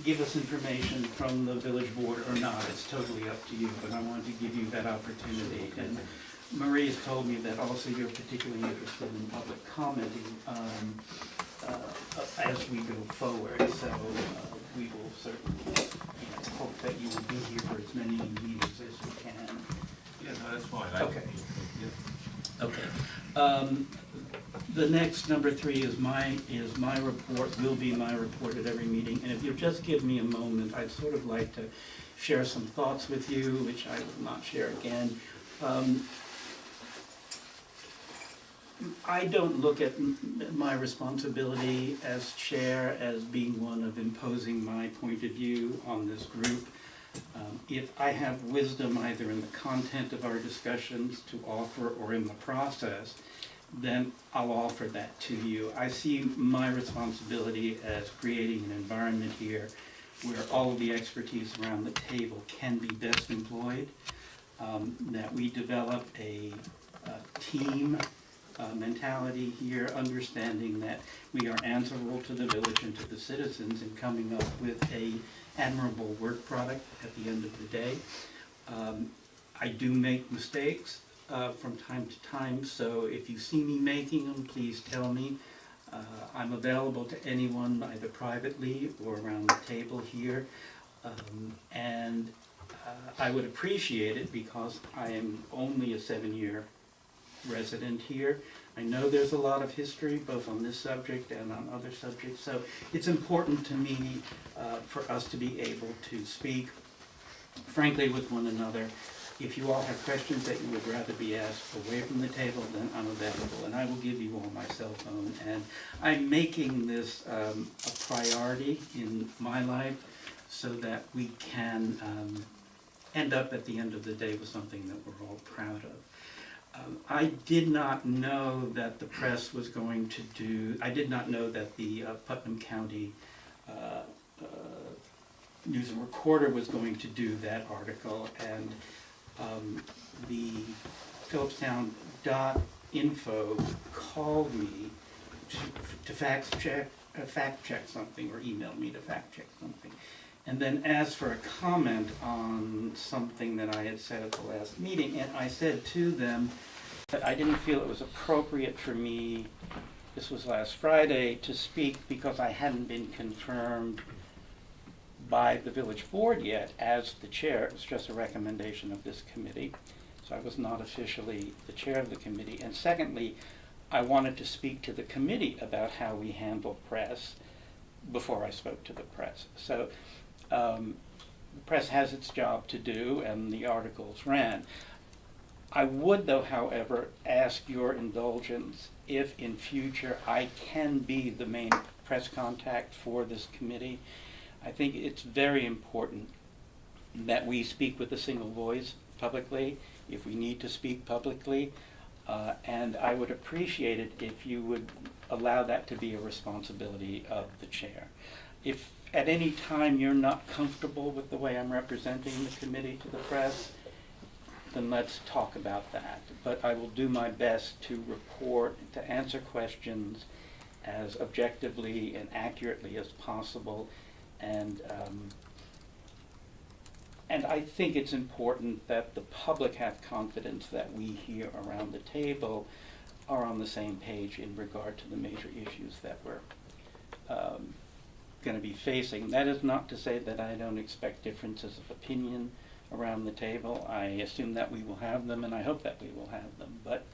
give us information from the village board or not. It's totally up to you, but I wanted to give you that opportunity. And Marie has told me that also you're particularly interested in public commenting as we go forward. So we will certainly hope that you will be here for as many meetings as we can. Yeah, no, that's fine. Okay. Yeah. Okay. The next, number 3, is my report, will be my report at every meeting. And if you'll just give me a moment, I'd sort of like to share some thoughts with you, which I will not share again. I don't look at my responsibility as chair as being one of imposing my point of view on this group. If I have wisdom either in the content of our discussions to offer or in the process, then I'll offer that to you. I see my responsibility as creating an environment here where all of the expertise around the table can be best employed, that we develop a team mentality here, understanding that we are answerable to the village and to the citizens in coming up with a admirable work product at the end of the day. I do make mistakes from time to time, so if you see me making them, please tell me. I'm available to anyone either privately or around the table here, and I would appreciate it because I am only a 7-year resident here. I know there's a lot of history both on this subject and on other subjects, so it's important to me for us to be able to speak frankly with one another. If you all have questions that you would rather be asked away from the table, then I'm available, and I will give you all my cell phone. And I'm making this a priority in my life so that we can end up at the end of the day with something that we're all proud of. I did not know that the press was going to do, I did not know that the Putnam County News and Recorder was going to do that article, and the Phillipstown.info called me to fact check something, or emailed me to fact check something, and then asked for a comment on something that I had said at the last meeting. And I said to them that I didn't feel it was appropriate for me, this was last Friday, to speak because I hadn't been confirmed by the village board yet as the chair. It was just a recommendation of this committee, so I was not officially the chair of the committee. And secondly, I wanted to speak to the committee about how we handle press before I spoke to the press. So the press has its job to do, and the articles ran. I would, though, however, ask your indulgence if in future I can be the main press contact for this committee. I think it's very important that we speak with a single voice publicly if we need to speak publicly, and I would appreciate it if you would allow that to be a responsibility of the chair. If at any time you're not comfortable with the way I'm representing the committee to the press, then let's talk about that. But I will do my best to report, to answer questions as objectively and accurately as possible. And I think it's important that the public have confidence that we here around the table are on the same page in regard to the major issues that we're going to be facing. That is not to say that I don't expect differences of opinion around the table. I assume that we will have them, and I hope that we will have them. But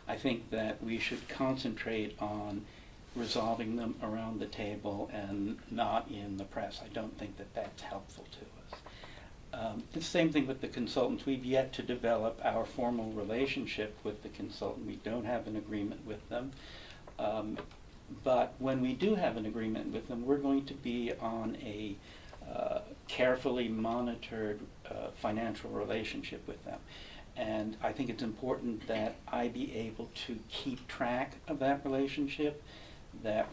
I think that we should concentrate on resolving them around the table and not in the press. I don't think that that's helpful to us. The same thing with the consultants. We've yet to develop our formal relationship with the consultant. We don't have an agreement with them. But when we do have an agreement with them, we're going to be on a carefully monitored financial relationship with them. And I think it's important that I be able to keep track of that relationship, that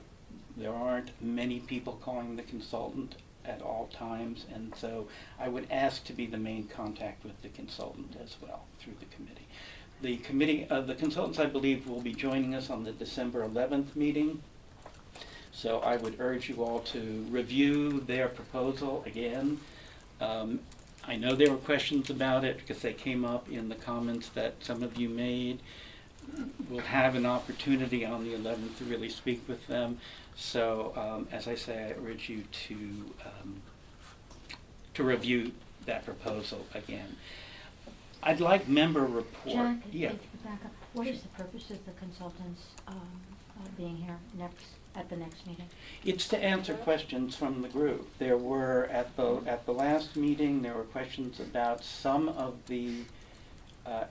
there aren't many people calling the consultant at all times, and so I would ask to be the main contact with the consultant as well through the committee. The consultants, I believe, will be joining us on the December 11th meeting, So I would urge you all to review their proposal again. I know there were questions about it because they came up in the comments that some of you made. We'll have an opportunity on the 11th to really speak with them. So as I say, I urge you to review that proposal again. I'd like member report. Jack, Yeah. back up. What is the purpose of the consultants being here at the next meeting? It's to answer questions from the group. There were, at the last meeting, there were questions about some of the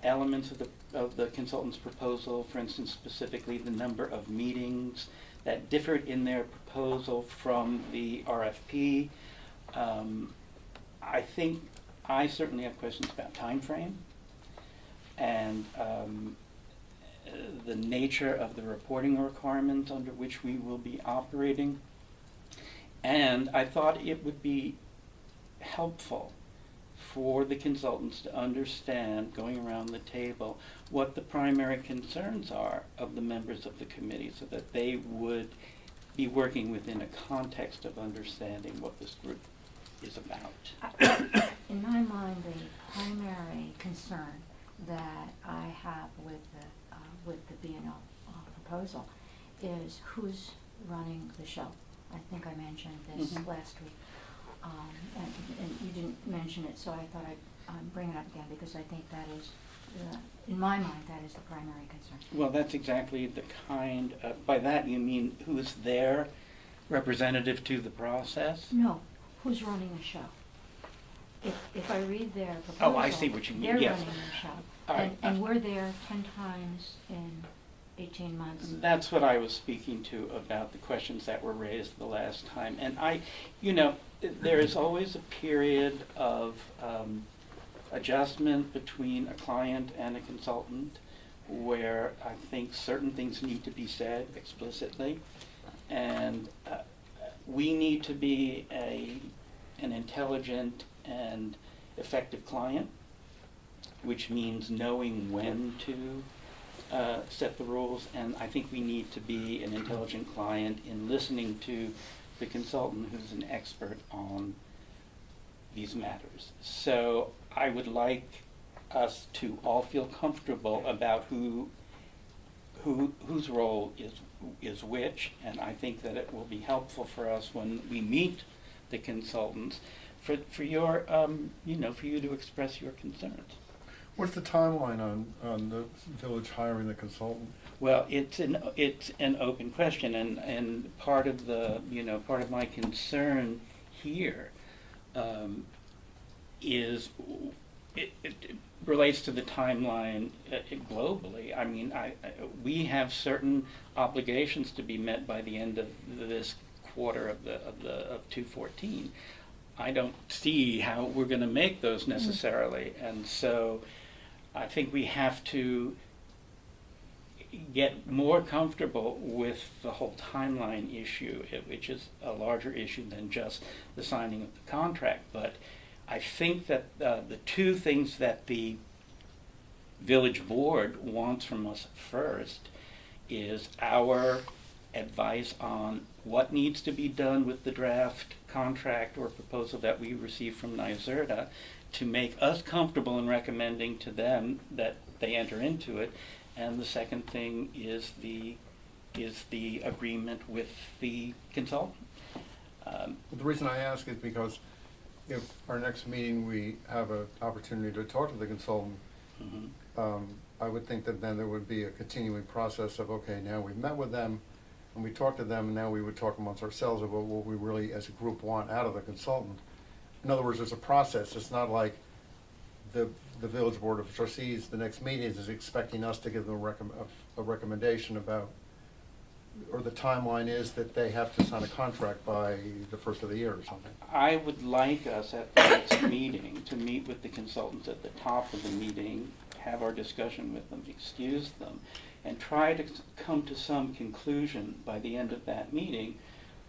elements of the consultant's proposal, for instance, specifically the number of meetings that differed in their proposal from the RFP. I think I certainly have questions about time frame and the nature of the reporting requirements under which we will be operating. And I thought it would be helpful for the consultants to understand, going around the table, what the primary concerns are of the members of the committee so that they would be working within a context of understanding what this group is about. In my mind, the primary concern that I have with the B&L proposal is who's running the show. I think I mentioned this last week, and you didn't mention it, so I thought I'd bring it up again because I think that is, in my mind, that is the primary concern. Well, that's exactly the kind of, by that you mean who's their representative to the process? No, who's running the show? If I read their proposal, Oh, I see what you mean, they're yes. running the show. All right. And we're there 10 times in 18 months. That's what I was speaking to about the questions that were raised the last time. And there is always a period of adjustment between a client and a consultant where I think certain things need to be said explicitly. And we need to be an intelligent and effective client, which means knowing when to set the rules, and I think we need to be an intelligent client in listening to the consultant who's an expert on these matters. So I would like us to all feel comfortable about whose role is which, and I think that it will be helpful for us when we meet the consultants for your for you to express your concerns. What's the timeline on the village hiring the consultant? Well, it's an open question, and part of my concern here is it relates to the timeline globally. I mean, we have certain obligations to be met by the end of this quarter of 2014. I don't see how we're going to make those necessarily, and so I think we have to get more comfortable with the whole timeline issue, which is a larger issue than just the signing of the contract. But I think that the two things that the village board wants from us first is our advice on what needs to be done with the draft contract or proposal that we received from NYSERDA to make us comfortable in recommending to them that they enter into it. And the second thing is the agreement with the consultant. The reason I ask is because if our next meeting we have an opportunity to talk to the consultant, I would think that then there would be a continuing process of, okay, now we've met with them and we talked to them, and now we would talk amongst ourselves about what we really as a group want out of the consultant. In other words, there's a process. It's not like the village board of trustees, the next meeting is expecting us to give them a recommendation about, or the timeline is that they have to sign a contract by the first of the year or something. I would like us at the next meeting to meet with the consultants at the top of the meeting, have our discussion with them, excuse them, and try to come to some conclusion by the end of that meeting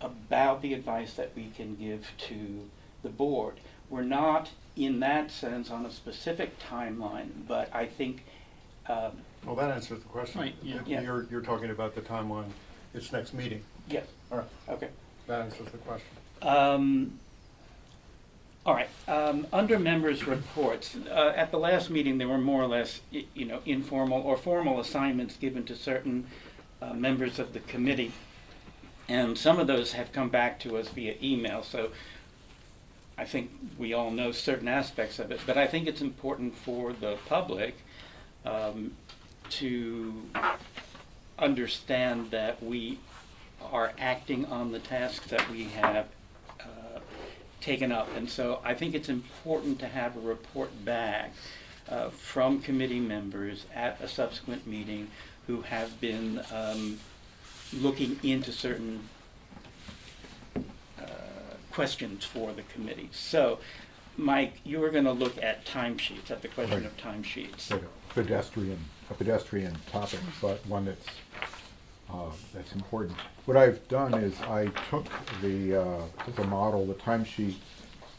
about the advice that we can give to the board. We're not, in that sense, on a specific timeline, but I think... Well, that answers the question. Right, yeah. You're talking about the timeline, it's next meeting. Yes, All right, okay. that answers the question. All right, under members' reports, at the last meeting, there were more or less, informal or formal assignments given to certain members of the committee. And some of those have come back to us via email, so I think we all know certain aspects of it. But I think it's important for the public to understand that we are acting on the tasks that we have taken up. And so I think it's important to have a report back from committee members at a subsequent meeting who have been looking into certain questions for the committee. So, Mike, you were going to look at timesheets, at the question Right. of timesheets. a pedestrian topic, but one that's important. What I've done is I took as a model, the timesheet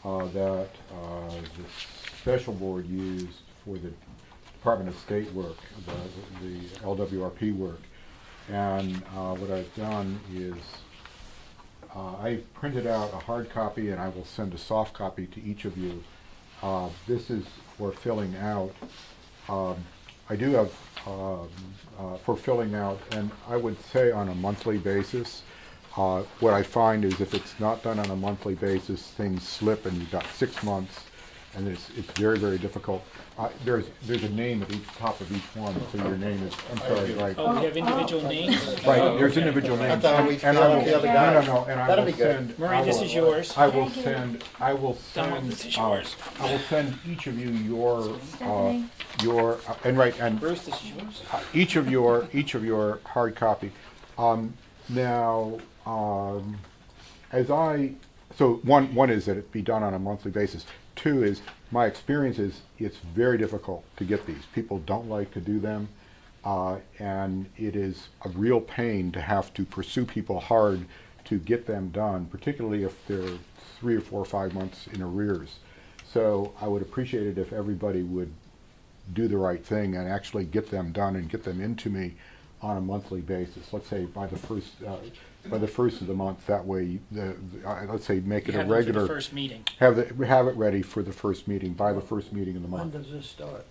that the special board used for the Department of State work, the LWRP work, and what I've done is I printed out a hard copy, and I will send a soft copy to each of you. This is for filling out. I do have for filling out, and I would say on a monthly basis. What I find is if it's not done on a monthly basis, things slip, and you've got 6 months, and it's very, very difficult. There's a name at each top of each one, so your name is, I'm sorry, right. Oh, we have individual names? Right, there's individual names. I thought we'd And fill I out will- the other no, guys. no, and I That'll will be good. send. Marie, this is yours. I will Thank you. send, Donald, this is yours. I will send each of you your, Stephanie? and Bruce, this is yours. each of your hard copy. Now, so one is that it be done on a monthly basis. Two is, my experience is it's very difficult to get these. People don't like to do them, and it is a real pain to have to pursue people hard to get them done, particularly if they're 3 or 4 or 5 months in arrears. So I would appreciate it if everybody would do the right thing and actually get them done and get them into me on a monthly basis. Let's say by the first of the month. That way, let's say make it a Have them for regular. the first meeting. Have it ready for the first meeting, by the first meeting of the When month. does this start?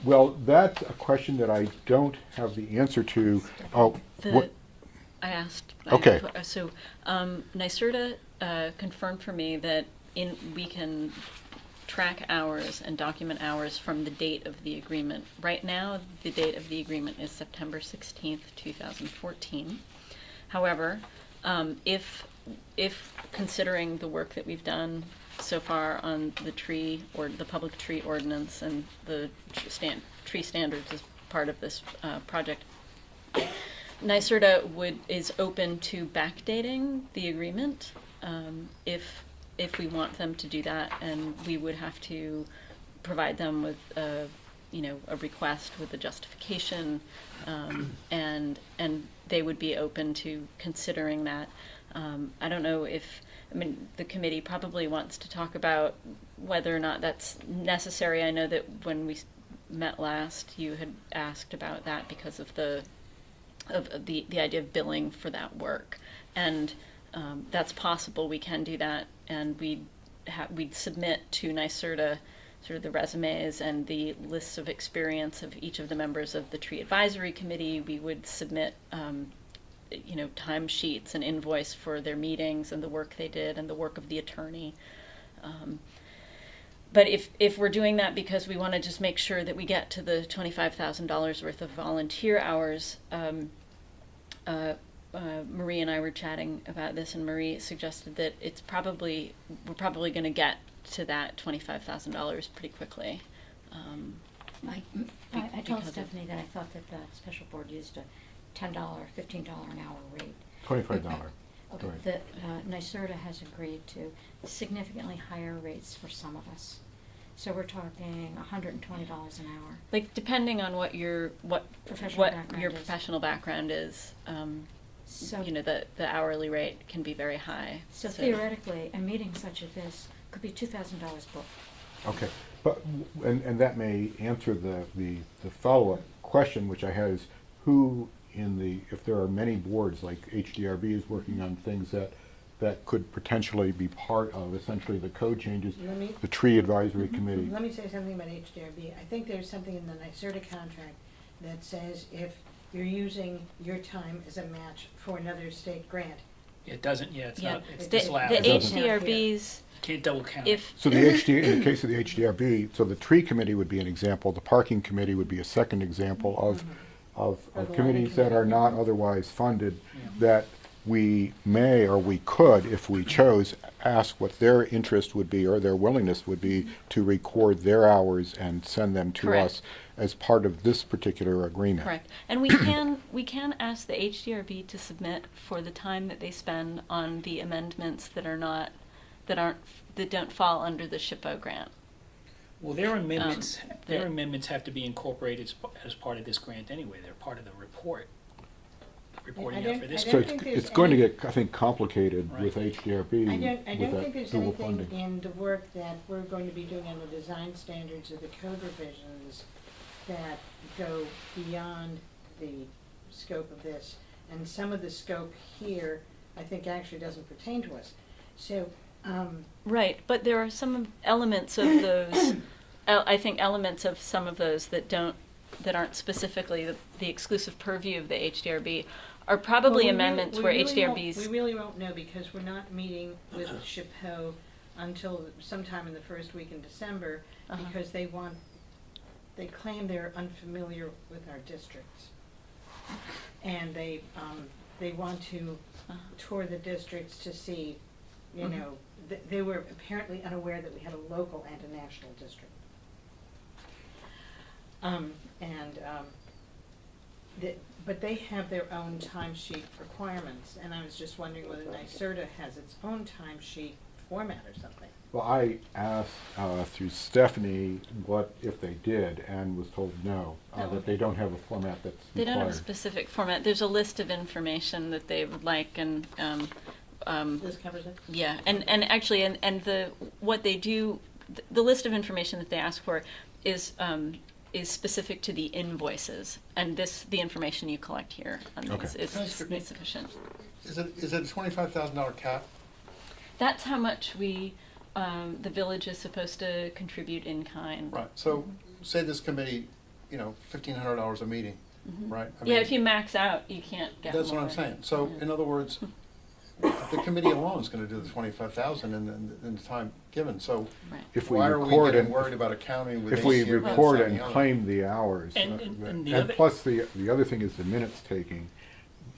Well, that's a question that I don't have the answer to. Oh, what? I asked. Okay. So, NYSERDA confirmed for me that we can track hours and document hours from the date of the agreement. Right now, the date of the agreement is September 16th, 2014. However, if considering the work that we've done so far on the tree or the public tree ordinance and the tree standards as part of this project, NYSERDA is open to backdating the agreement if we want them to do that, and we would have to provide them with a request with a justification, and they would be open to considering that. I don't know the committee probably wants to talk about whether or not that's necessary. I know that when we met last, you had asked about that because of the idea of billing for that work, and that's possible. We can do that, and we'd submit to NYSERDA sort of the resumes and the lists of experience of each of the members of the tree advisory committee. We would submit timesheets and invoice for their meetings and the work they did and the work of the attorney. But if we're doing that because we want to just make sure that we get to the $25,000 worth of volunteer hours, Marie and I were chatting about this, and Marie suggested that we're probably going to get to that $25,000 pretty quickly. I told Stephanie that I thought that the special board used a $10, $15 an hour rate. $25. Okay, Right. the NYSERDA has agreed to significantly higher rates for some of us. So we're talking $120 an hour. Like, depending on what your Professional background your is. professional background is, So, the hourly rate can be very high. so theoretically, a meeting such as this could be $2,000 booked. Okay, but and that may answer the follow-up question which I had is, who if there are many boards, like HDRB is working on things that could potentially be part of essentially the code changes, the tree advisory committee. Let me say something about HDRB. I think there's something in the NYSERDA contract that says if you're using your time as a match for another state grant. It doesn't, yeah, it's Yeah, not, it's the disallowed. the It doesn't. HDRBs, Can't double count. if, So the in the case of the HDRB, so the tree committee would be an example, the parking committee would be a second example of Or the committees lighting that are not otherwise funded, that we may, or we could, if we chose, ask what their interest would be or their willingness would be to record their hours and send them to Correct. us as part of this particular agreement. correct. And we can ask the HDRB to submit for the time that they spend on the amendments that don't fall under the SHPO grant. Well, their amendments, the- their amendments have to be incorporated as part of this grant anyway. They're part of the report, reporting out for this. I So don't think there's it's going to any- get, I think, complicated with Right. HDRB I with don't think that there's dual anything funding. in the work that we're going to be doing on the design standards or the code revisions that go beyond the scope of this. And some of the scope here, I think actually doesn't pertain to us. So, Right, but there are some elements of those, I think elements of some of those that aren't specifically the exclusive purview of the HDRB are probably amendments where HDRB's. We really won't know because we're not meeting with SHPO until sometime in the first week in December because they claim they're unfamiliar with our districts. And they want to tour the districts to see, you know, they were apparently unaware that we had a local and a national district. But they have their own timesheet requirements, and I was just wondering whether NYSERDA has its own timesheet format or something. Well, I asked through Stephanie what if they did, and was told no, that they don't have a format that's They required. don't have a specific format. There's a list of information that they would like, and This covers it? yeah, and actually, what they do, the list of information that they ask for is specific to the invoices, and the information you collect here on Okay. these is sufficient. Is it a $25,000 cap? That's how much the village is supposed to contribute in kind. Right, so say this committee, you know, $1,500 a meeting, right? I Yeah, mean, if you max out, you can't get more. that's what I'm saying. So, Yeah. in other words, the committee alone is gonna do the 25,000 in the time given, so Right. If we why are we record getting and worried about accounting with if we HDRB record this, that, and the other? claim the hours, And the and other- plus the other thing is the minutes taking.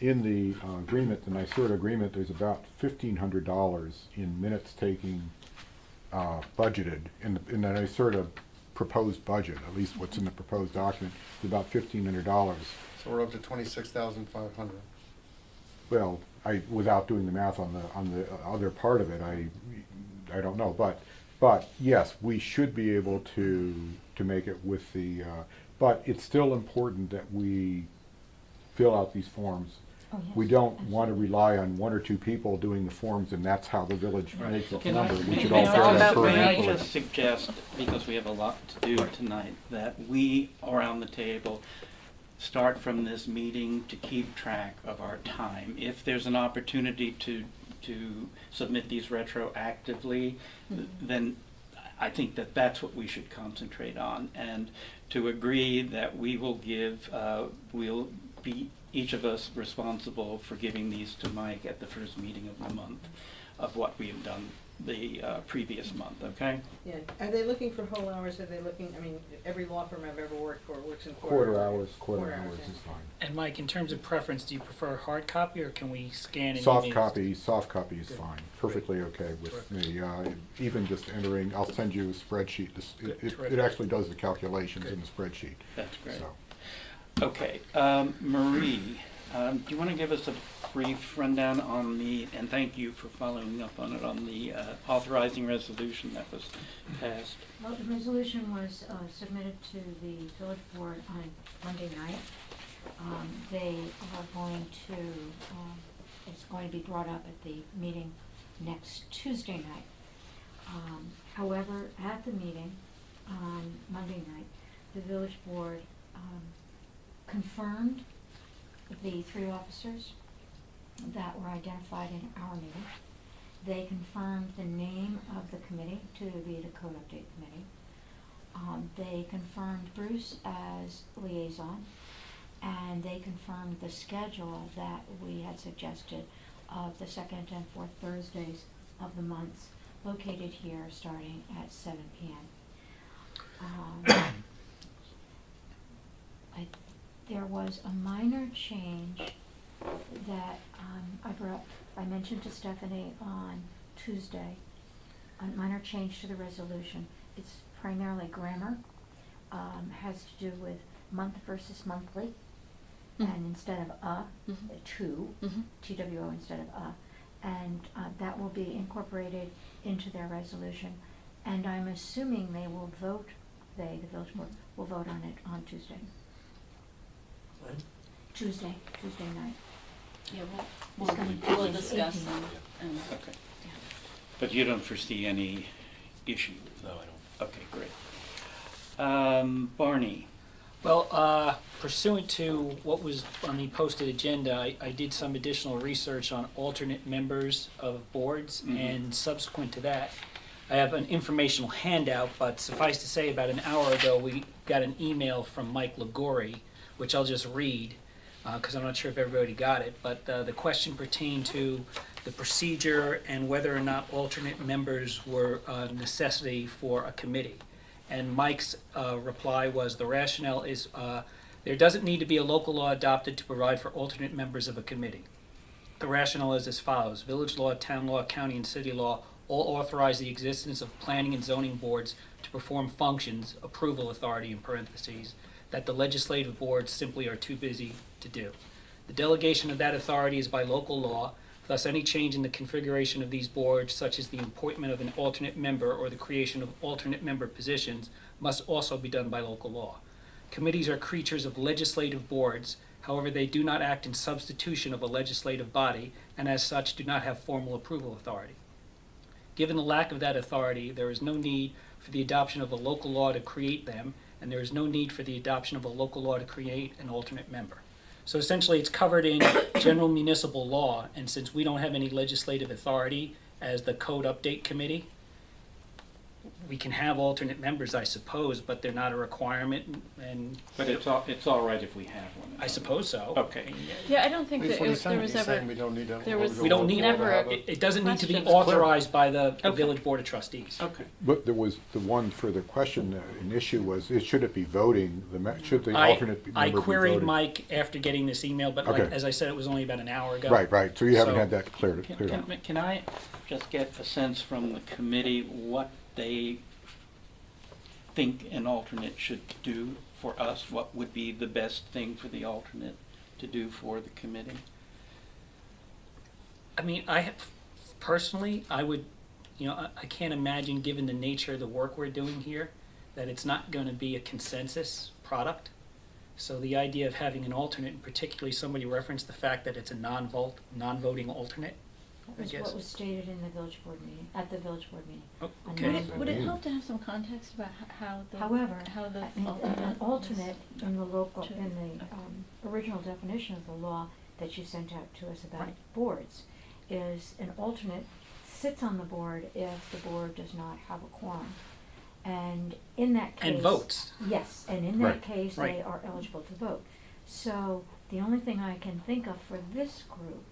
In the agreement, the NYSERDA agreement, there's about $1,500 in minutes taking budgeted in the NYSERDA proposed budget. At least what's in the proposed document is about $1,500. So we're up to 26,500. Well, without doing the math on the other part of it, I don't know, but yes, we should be able to make it with the, but it's still important that we fill out these forms. Oh, yes, We don't want to absolutely. rely on one or two people doing the forms, and that's how the village Right. makes its Can I, number. We should may all I bear that just- burden may I equally. just suggest, because we have a lot to do tonight, that we around the table start from this meeting to keep track of our time. If there's an opportunity to submit these retroactively, then I think that that's what we should concentrate on, and to agree that we will we'll be each of us responsible for giving these to Mike at the first meeting of the month of what we have done the previous month, okay? Yeah, are they looking for whole hours, are they looking, I mean, every law firm I've ever worked for works in Quarter hours yeah. is fine. And Mike, in terms of preference, do you prefer hard copy or can we scan and Soft email? copy is Good. fine, perfectly okay with me. Even just entering, I'll send you a spreadsheet. Good, It terrific. actually does the calculations in the spreadsheet, That's great. so. Okay, Marie, do you want to give us a brief rundown on and thank you for following up on it, on the authorizing resolution that was passed? Well, the resolution was submitted to the village board on Monday night. They are going to, it's going to be brought up at the meeting next Tuesday night. However, at the meeting on Monday night, the village board confirmed the 3 officers that were identified in our meeting. They confirmed the name of the committee to be the Code Update Committee. They confirmed Bruce as liaison, and they confirmed the schedule that we had suggested of the second and fourth Thursdays of the months, located here starting at 7 p.m. There was a minor change that I mentioned to Stephanie on Tuesday, a minor change to the resolution. It's primarily grammar, has to do with month versus monthly, and instead of two, TWO instead of and that will be incorporated into their resolution, and I'm assuming they will vote, the village board, will vote on it on Tuesday. When? Tuesday night. Yeah, It's gonna be we'll the discuss 18th. and Okay. But you don't foresee any issue? No, I don't. Okay, great. Barney? Well, pursuant to what was on the posted agenda, I did some additional research on alternate members of boards, and subsequent to that, I have an informational handout, but suffice to say, about an hour ago, we got an email from Mike Ligori, which I'll just read, because I'm not sure if everybody got it, but the question pertained to the procedure and whether or not alternate members were a necessity for a committee. And Mike's reply was, the rationale is there doesn't need to be a local law adopted to provide for alternate members of a committee. The rationale is as follows: village law, town law, county and city law all authorize the existence of planning and zoning boards to perform functions, approval authority in parentheses, that the legislative boards simply are too busy to do. The delegation of that authority is by local law. Thus, any change in the configuration of these boards, such as the appointment of an alternate member or the creation of alternate member positions, must also be done by local law. Committees are creatures of legislative boards. However, they do not act in substitution of a legislative body, and as such do not have formal approval authority. Given the lack of that authority, there is no need for the adoption of a local law to create them, and there is no need for the adoption of a local law to create an alternate member. So essentially, it's covered in general municipal law, and since we don't have any legislative authority as the Code Update Committee, we can have alternate members, I suppose, but they're not a requirement, and But it's all right if we have one. I suppose so. Okay. yeah, I don't think that Before you there sign it, was you're ever. saying we don't need to. there was We don't need never a- It doesn't need to be Questions. authorized by the Okay. Village Board of Trustees. Okay. But there was the one further question, an issue was, should it be voting, should the I alternate member be voting? queried Mike after getting this email, but like, Okay. as I said, it was only about an hour ago. Right, so you haven't So- had that cleared up. Can I just get a sense from the committee what they think an alternate should do for us? What would be the best thing for the alternate to do for the committee? I mean, personally, I would, I can't imagine, given the nature of the work we're doing here, that it's not going to be a consensus product. So the idea of having an alternate, and particularly somebody referenced the fact that it's a non-voting alternate. That was I guess. what was stated in the village board meeting, at the village board meeting. Oh, A okay. non-voting. Would it help to have some context about how the However, how the an alternate alternate in the local, to- in the original definition of the law that you sent out to us about Right. boards, is an alternate sits on the board if the board does not have a quorum. And in that case. And votes. Yes, and in that Right. case, they Right. are eligible to vote. So the only thing I can think of for this group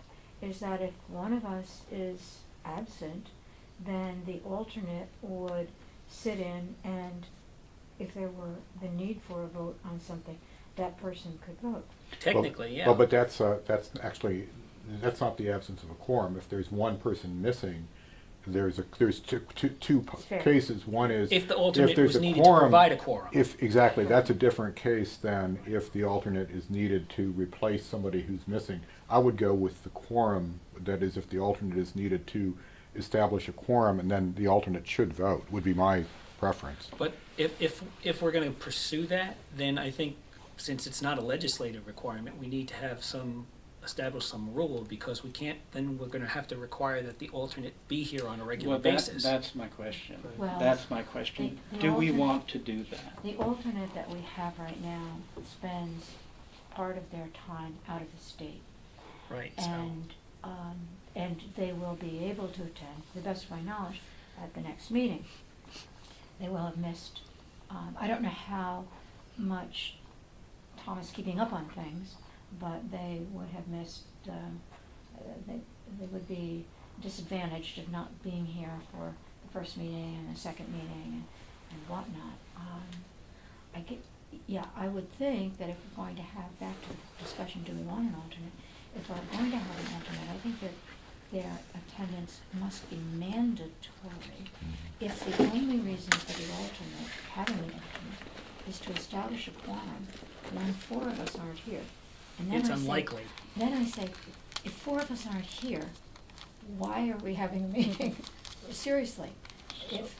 is that if one of us is absent, then the alternate would sit in, and if there were the need for a vote on something, that person could vote. Technically, yeah. Well, but that's actually, that's not the absence of a quorum. If there's one person missing, there's two Fair. cases. One is If the alternate there's was a needed to quorum, provide a quorum. Exactly, that's a different case than if the alternate is needed to replace somebody who's missing. I would go with the quorum, that is, if the alternate is needed to establish a quorum, and then the alternate should vote, would be my preference. But if we're going to pursue that, then I think, since it's not a legislative requirement, we need to have establish some rule, because we can't, then we're going to have to require that the alternate be here on a regular Well, basis. that's my question. Well, That's my question. the Do we alternate- want to do that? The alternate that we have right now spends part of their time out of the state. Right, so, And they will be able to attend, to the best of my knowledge, at the next meeting. They will have missed, I don't know how much Tom is keeping up on things, but they would have missed, they would be disadvantaged of not being here for the first meeting and the second meeting and whatnot. I would think that if we're going to have, back to the discussion, do we want an alternate? If we're going to have an alternate, I think that their attendance must be mandatory. If the only reason for the alternate, having the alternate, is to establish a quorum when 4 of us aren't here. And then it's I say- unlikely. Then I say, if 4 of us aren't here, why are we having a meeting? Seriously, if,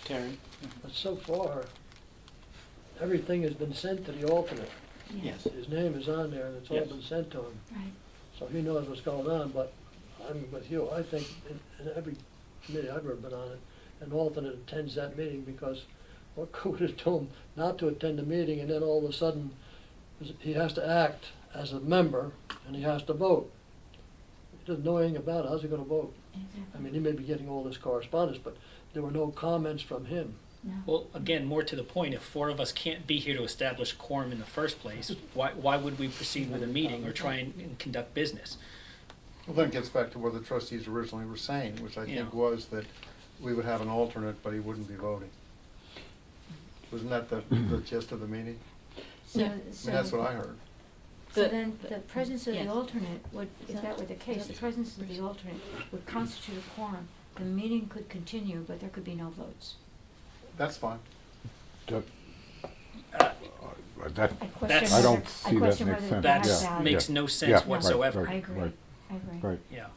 Terry? But so far, everything has been sent to the alternate. Yes. His name is on there and it's all Yes. been sent to him. right, So he knows what's going on, but I'm with you. I think in every committee I've ever been on, an alternate attends that meeting because what good would it do him not to attend the meeting and then all of a sudden he has to act as a member and he has to vote. He doesn't know anything about it. How's he gonna vote? exactly. I mean, he may be getting all this correspondence, but there were no comments from him. No. Well, again, more to the point, if 4 of us can't be here to establish a quorum in the first place, why would we proceed with a meeting or try and conduct business? Well, then it gets back to what the trustees originally were saying, which I think Yeah. was that we would have an alternate, but he wouldn't be voting. Wasn't that the gist of the meeting? So, Yeah. I mean, that's what I heard. So The- then, the presence of the yes. alternate would, if that were the case, the presence of the alternate would constitute a quorum. The meeting could continue, but there could be no votes. That's fine. That, I that, question I don't whether- see I that question makes whether sense. That that's Yeah, valid. makes yeah. no Yeah, sense right, whatsoever. right. I agree, right. I agree. right. Yeah.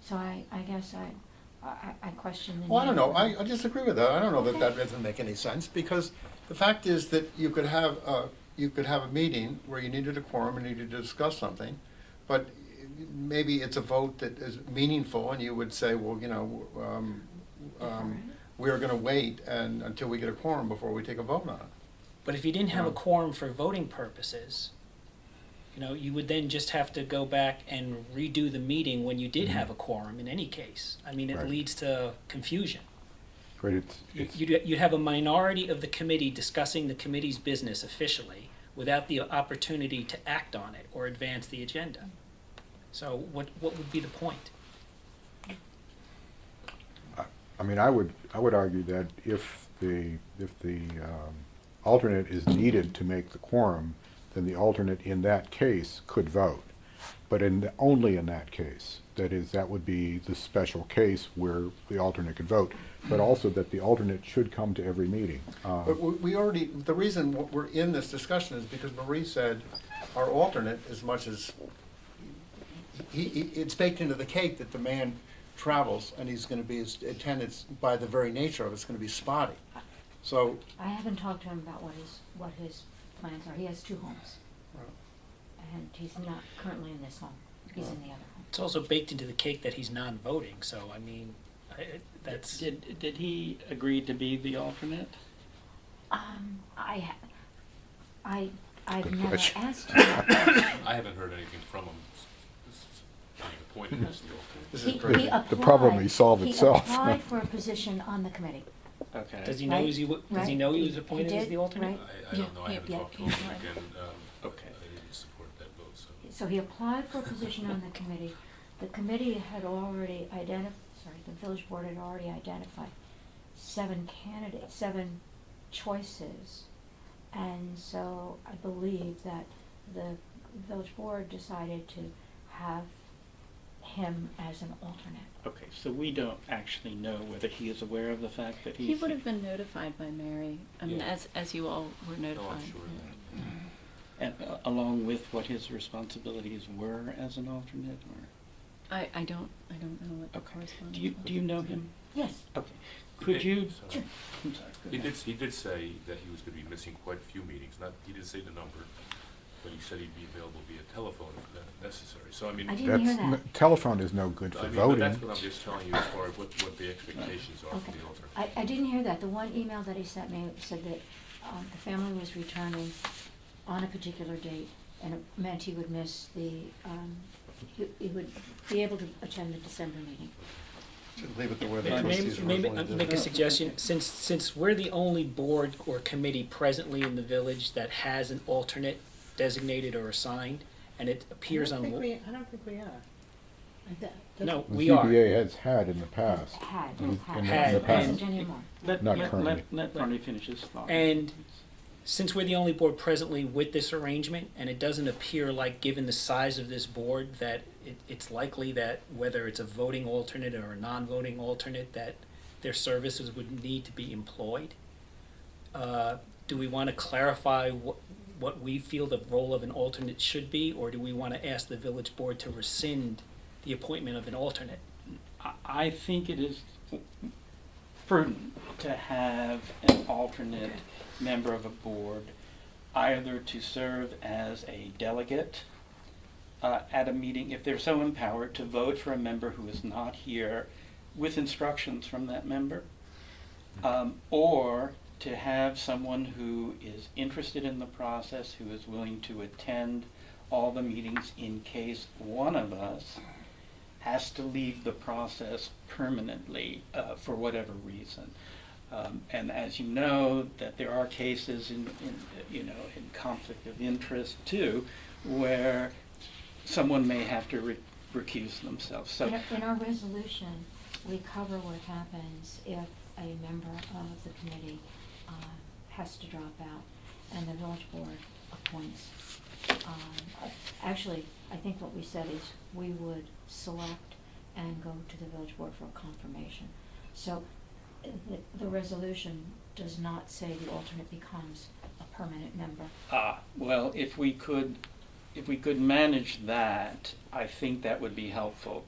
So I guess I question the need. Well, I don't know, for- I disagree with that, I don't know that Okay. that doesn't make any sense, because the fact is that you could have a meeting where you needed a quorum and needed to discuss something, but maybe it's a vote that is meaningful, and you would say, well, you know, we're gonna wait until we get a quorum before we take a vote on it. But if you didn't have a Yeah. quorum for voting purposes, you would then just have to go back and redo the meeting when you did have a quorum in any case. I mean, it Right. leads to confusion. Right, it's, You'd have a minority of the committee discussing the committee's business officially without the opportunity to act on it or advance the agenda. So what would be the point? I mean, I would argue that if the alternate is needed to make the quorum, then the alternate in that case could vote. But only in that case. That is, that would be the special case where the alternate could vote, but also that the alternate should come to every meeting. But we already, the reason we're in this discussion is because Marie said our alternate, as much as, it's baked into the cake that the man travels and he's gonna be, his attendance, by the very nature of it, it's gonna be spotty. So, I haven't talked to him about what his plans are. He has 2 homes, and he's not currently in this home. He's in the other home. It's also baked into the cake that he's non-voting, so I mean, that's. Did he agree to be the alternate? I've Good never question. asked him that question. I haven't heard anything from him being appointed as the alternate. this He- is great. he The problem applied- may solve itself. He applied for a position on the committee. Okay. Does he know Right, does he right. know he was He appointed as did, the alternate? right. I don't know, I haven't Yeah, talked to yeah, him, yeah. and again, Okay. I didn't support that vote, so. So he applied for a position on the committee. The committee had already the village board had already identified 7 candidates, 7 choices. And so I believe that the village board decided to have him as an alternate. Okay, so we don't actually know whether he is aware of the fact that he's. He would have been notified by Mary, I mean, Yeah. as you all were No, notified. I'm sure of that. And, along with what his responsibilities were as an alternate, or? I don't know what the Okay. correspondence Do you know was. him? Yes. Okay. Could you? Sorry. I'm sorry. go He ahead. did say that he was gonna be missing quite a few meetings, he didn't say the number, but he said he'd be available via telephone if necessary, so I mean. I didn't hear that. Telephone is no good I for mean, voting. but that's what I'm just telling you as far as what the expectations are for Okay. the alternate. I didn't hear that. The one email that he sent me said that the family was returning on a particular date, and it meant he would miss he would be able to attend the December meeting. Should leave it the way the Maybe, trustees maybe originally did. make a suggestion, since we're the only board or committee presently in the village that has an alternate designated or assigned, and it appears on. I don't think we are. No, The we are. ZBA has had in the past. Had, In- had, in the Had, past. doesn't anymore. Not currently. Let Barney finish his thought. And since we're the only board presently with this arrangement, and it doesn't appear like, given the size of this board, that it's likely that whether it's a voting alternate or a non-voting alternate, that their services would need to be employed. Do we want to clarify what we feel the role of an alternate should be, or do we want to ask the village board to rescind the appointment of an alternate? I think it is prudent to have an alternate member of a board, either to serve as a delegate at a meeting, if they're so empowered, to vote for a member who is not here with instructions from that member, or to have someone who is interested in the process, who is willing to attend all the meetings in case one of us has to leave the process permanently for whatever reason. And as you know, that there are cases in conflict of interest too, where someone may have to recuse themselves. So In our resolution, we cover what happens if a member of the committee has to drop out and the village board appoints. Actually, I think what we said is we would select and go to the village board for a confirmation. So the resolution does not say the alternate becomes a permanent member. well, if we could manage that, I think that would be helpful.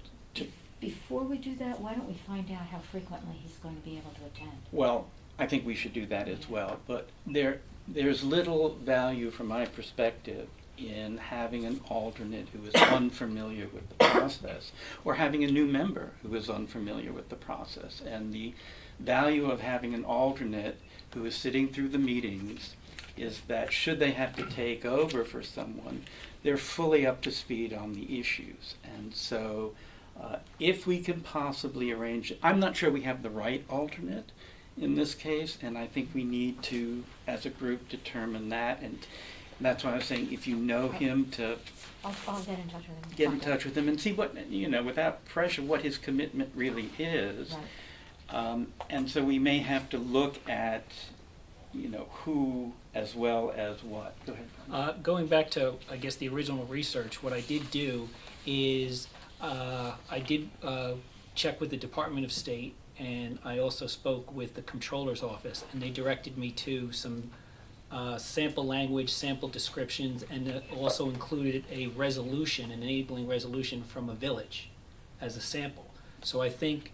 Before we do that, why don't we find out how frequently he's going to be able to attend? Well, I think we should do that as well, but there's little value from my perspective in having an alternate who is unfamiliar with the process, or having a new member who is unfamiliar with the process. And the value of having an alternate who is sitting through the meetings is that should they have to take over for someone, they're fully up to speed on the issues. And so if we can possibly arrange, I'm not sure we have the right alternate in this case, and I think we need to, as a group, determine that. And that's why I was saying, if you know him, to I'll get in touch with him. get in touch with him and see what, without pressure, what his commitment really is. Right. And so we may have to look at, who as well as what. Go ahead. Going back to, I guess, the original research, what I did do is I did check with the Department of State, and I also spoke with the Comptroller's Office, and they directed me to some sample language, sample descriptions, and it also included a resolution, an enabling resolution from a village as a sample. So I think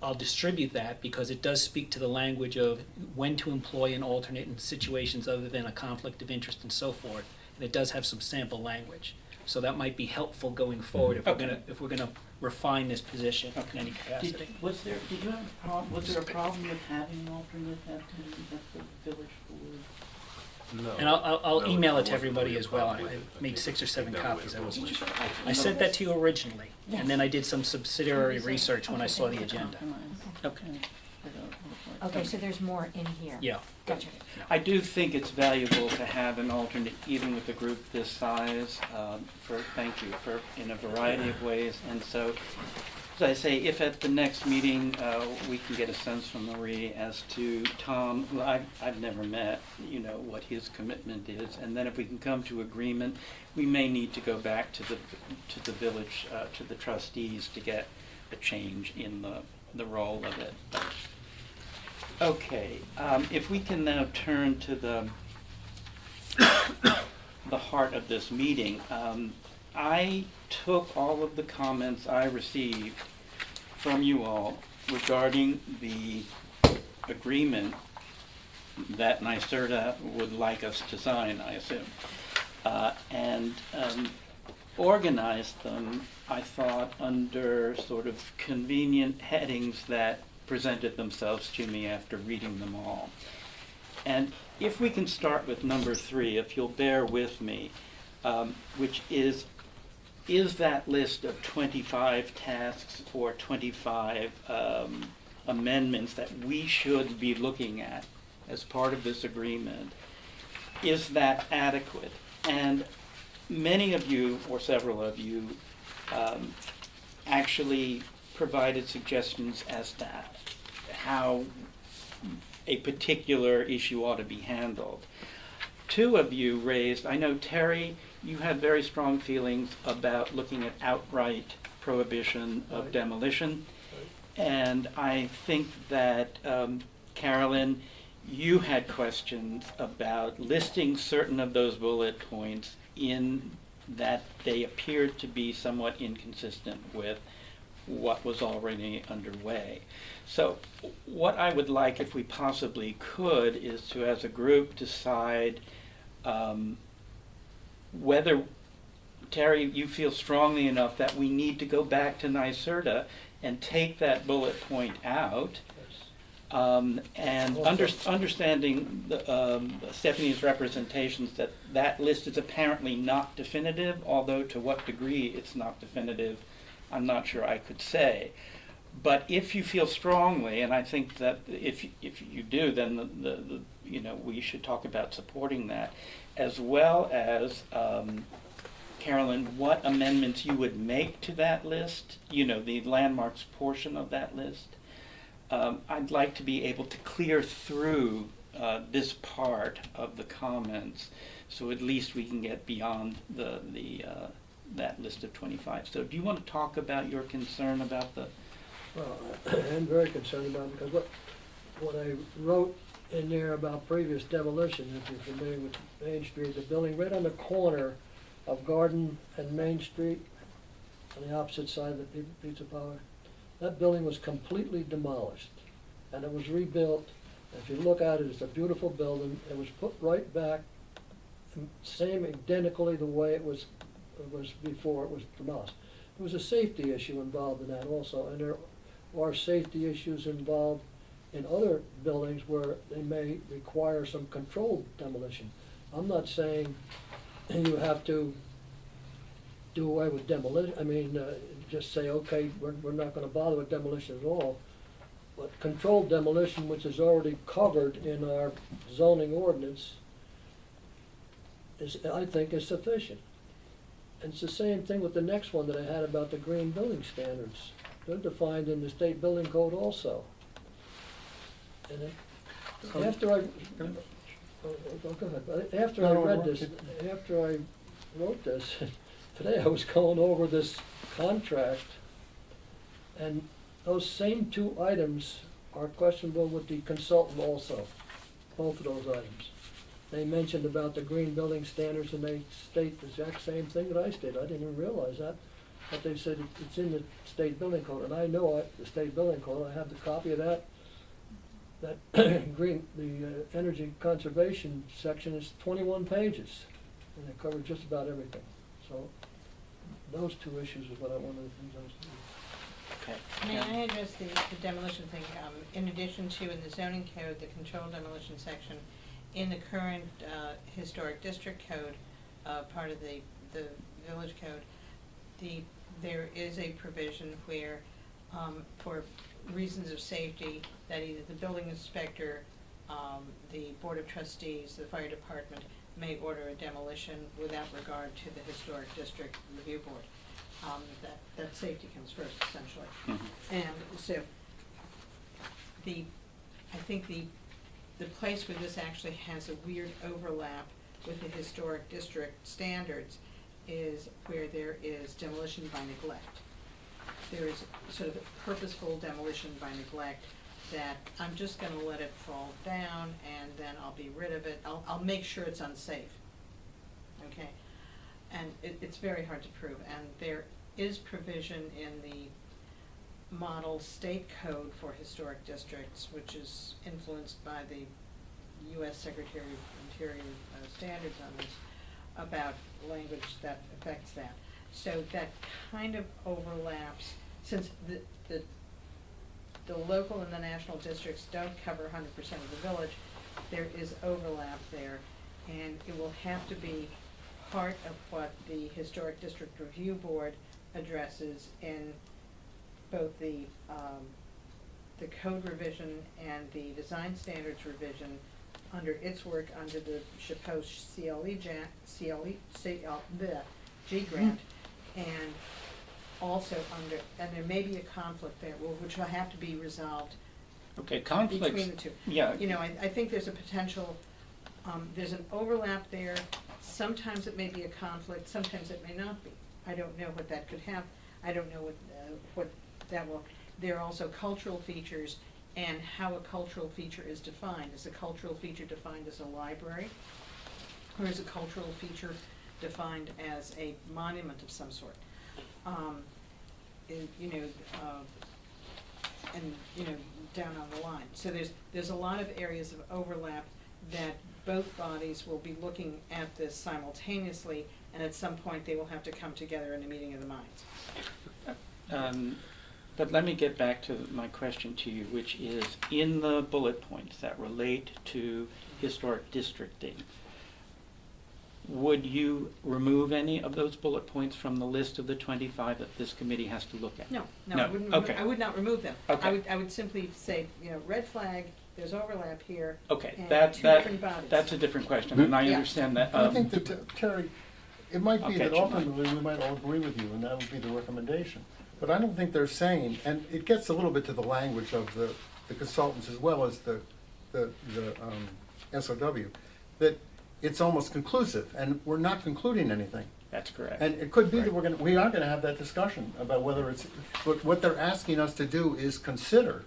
I'll distribute that because it does speak to the language of when to employ an alternate in situations other than a conflict of interest and so forth. And it does have some sample language. So that might be helpful going forward if we're gonna refine this position in any capacity. Was there a problem with having an alternate at the village board? No. And I'll No, email there it to wasn't everybody really a as well. problem with I it. I made think 6 or it's 7 that way copies. it was. I sent that to you originally, and then I did some subsidiary research when I saw the agenda. Okay. Okay, so there's more in here. Yeah. Gotcha. I do think it's valuable to have an alternate, even with a group this size, in a variety of ways. And so, as I say, if at the next meeting, we can get a sense from Marie as to Tom, who I've never met, what his commitment is. And then if we can come to agreement, we may need to go back to the village, to the trustees to get a change in the role of it. Okay, if we can now turn to the heart of this meeting. I took all of the comments I received from you all regarding the agreement that NYSERDA would like us to sign, I assume, and organized them, I thought, under sort of convenient headings that presented themselves to me after reading them all. And if we can start with number 3, if you'll bear with me, which is that list of 25 tasks or 25 amendments that we should be looking at as part of this agreement, is that adequate? And many of you, or several of you, actually provided suggestions as to how a particular issue ought to be handled. 2 of you raised, I know Terry, you had very strong feelings about looking at outright prohibition of Right. demolition. And I think that, Carolyn, you had questions about listing certain of those bullet points in that they appeared to be somewhat inconsistent with what was already underway. So what I would like, if we possibly could, is to, as a group, decide whether, Terry, you feel strongly enough that we need to go back to NYSERDA and take that bullet point out, and understanding Stephanie's representations that that list is apparently not definitive, although to what degree it's not definitive, I'm not sure I could say. But if you feel strongly, and I think that if you do, then we should talk about supporting that, as well as Carolyn, what amendments you would make to that list, the landmarks portion of that list. I'd like to be able to clear through this part of the comments, so at least we can get beyond that list of 25. So do you want to talk about your concern about the... Well, I'm very concerned about it, because what I wrote in there about previous demolition, if you're familiar with Main Street, the building right on the corner of Garden and Main Street, on the opposite side of the Pizza Parlor, that building was completely demolished, and it was rebuilt. If you look at it, it's a beautiful building. It was put right back, same identically the way it was before it was demolished. There was a safety issue involved in that also, and there are safety issues involved in other buildings where they may require some controlled demolition. I'm not saying you have to do away with demolition, just say, okay, we're not gonna bother with demolition at all. But controlled demolition, which is already covered in our zoning ordinance, I think is sufficient. And it's the same thing with the next one that I had about the green building standards. They're defined in the state building code also. And then, after I wrote this, today I was going over this contract, and those same 2 items are questionable with the consultant also, both of those items. They mentioned about the green building standards, and they state the exact same thing that I stated. I didn't even realize that, but they said it's in the state building code, and I know the state building code. I have the copy of that. That the energy conservation section is 21 pages, and it covers just about everything. So those 2 issues is what I wanted to address. Okay. May I address the demolition thing? In addition to in the zoning code, the controlled demolition section, in the current historic district code, part of the village code, there is a provision where, for reasons of safety, that either the building inspector, the board of trustees, the fire department may order a demolition without regard to the historic district review board. That safety comes first, essentially. Mm-hmm. And so I think the place where this actually has a weird overlap with the historic district standards is where there is demolition by neglect. There is sort of purposeful demolition by neglect that I'm just gonna let it fall down and then I'll be rid of it. I'll make sure it's unsafe, okay? And it's very hard to prove, and there is provision in the model state code for historic districts, which is influenced by the U.S. Secretary of Interior standards on this, about language that affects that. So that kind of overlaps, since the local and the national districts don't cover 100% of the village, there is overlap there, and it will have to be part of what the Historic District Review Board addresses in both the code revision and the design standards revision under its work under the Chapeau G grant, and also under, and there may be a conflict there, which will have to be resolved Okay, conflicts. between the two. Yeah. You know, I think there's a potential, there's an overlap there. Sometimes it may be a conflict, sometimes it may not be. I don't know what that could have. I don't know what that will, there are also cultural features and how a cultural feature is defined. Is a cultural feature defined as a library? Or is a cultural feature defined as a monument of some sort? And, down on the line. So there's a lot of areas of overlap that both bodies will be looking at this simultaneously, and at some point they will have to come together in a meeting of the minds. But let me get back to my question to you, which is, in the bullet points that relate to historic districting, would you remove any of those bullet points from the list of the 25 that this committee has to look at? No, No, I wouldn't. okay. I would not remove them. Okay. I would simply say, red flag. There's overlap here. Okay, and two different bodies. that's a different question, and I Yeah. understand that. I think that, Terry, it might I'll be catch that you, Mike. ultimately we might all agree with you, and that would be the recommendation. But I don't think they're saying, and it gets a little bit to the language of the consultants as well as the SOW, that it's almost conclusive, and we're not concluding anything. That's correct. And it could be that we are gonna have that discussion about whether it's, but what they're asking us to do is consider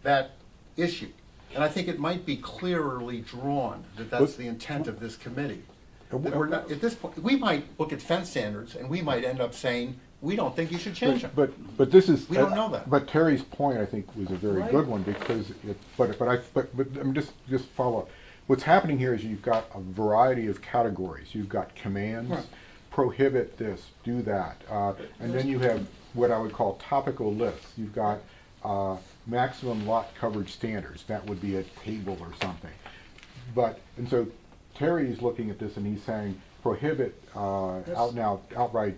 that issue. And I think it might be clearly drawn that that's the intent of this committee. That we're not, at this point, we might look at fence standards and we might end up saying, we don't think you should change them. But this is. We don't know that. But Terry's point, I think, was a very Right. good one, because but I'm just follow up. What's happening here is you've got a variety of categories. You've got commands, Right. prohibit this, do that, and then you have what I would call topical lists. You've got maximum lot coverage standards. That would be a table or something. And so Terry's looking at this and he's saying prohibit outright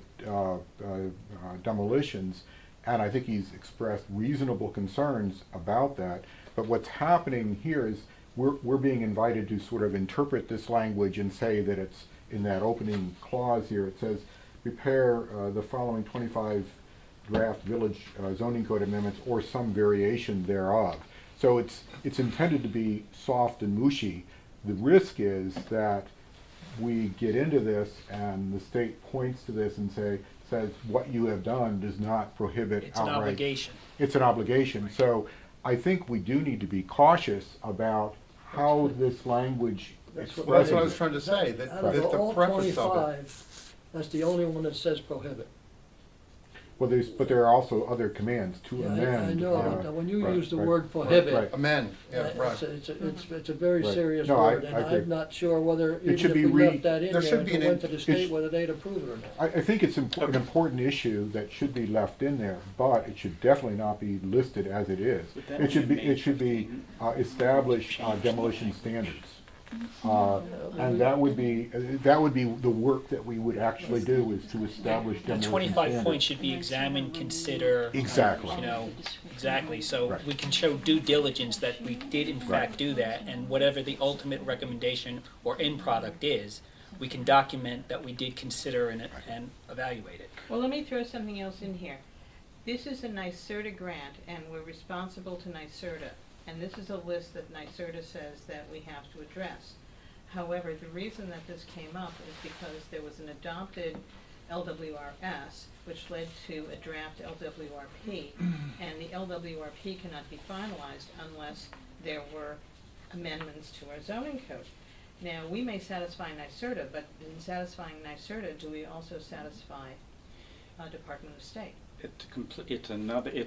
demolitions, and I think he's expressed reasonable concerns about that. But what's happening here is we're being invited to sort of interpret this language and say that it's in that opening clause here. It says prepare the following 25 draft village zoning code amendments or some variation thereof. So it's intended to be soft and mushy. The risk is that we get into this and the state points to this and says what you have done does not prohibit It's an outright. obligation. It's an obligation. So I think we do need to be cautious about how this language That's what- Well, that's what I was expresses trying to say, that Out that of the all preface of it. 25, that's the only one that says prohibit. Well, but there are also other commands to Yeah, amend. I know, but when you right, use the right, word right, prohibit, right. Amend, yeah, right. it's a very Right. serious No, word, I and agree. I'm not sure whether, even should if be we left that in there there, should if be it an went to the it state, sh- whether they'd approve it or not. I think it's an important issue that should be left in there, but it should definitely not be listed as it is. But that It should be, would it should be establish demolition standards. And that would be the work that we would actually do, is to establish The demolition 25 standards. points should be examined, consider. Exactly. You know, exactly. So Right. we can show due diligence that we did in fact do that, and whatever the ultimate recommendation or end product is, we can document that we did consider and evaluate it. Well, let me throw something else in here. This is a NYSERDA grant, and we're responsible to NYSERDA. And this is a list that NYSERDA says that we have to address. However, the reason that this came up is because there was an adopted LWRS, which led to a draft LWRP, and the LWRP cannot be finalized unless there were amendments to our zoning code. Now, we may satisfy NYSERDA, but in satisfying NYSERDA, do we also satisfy Department of State? It's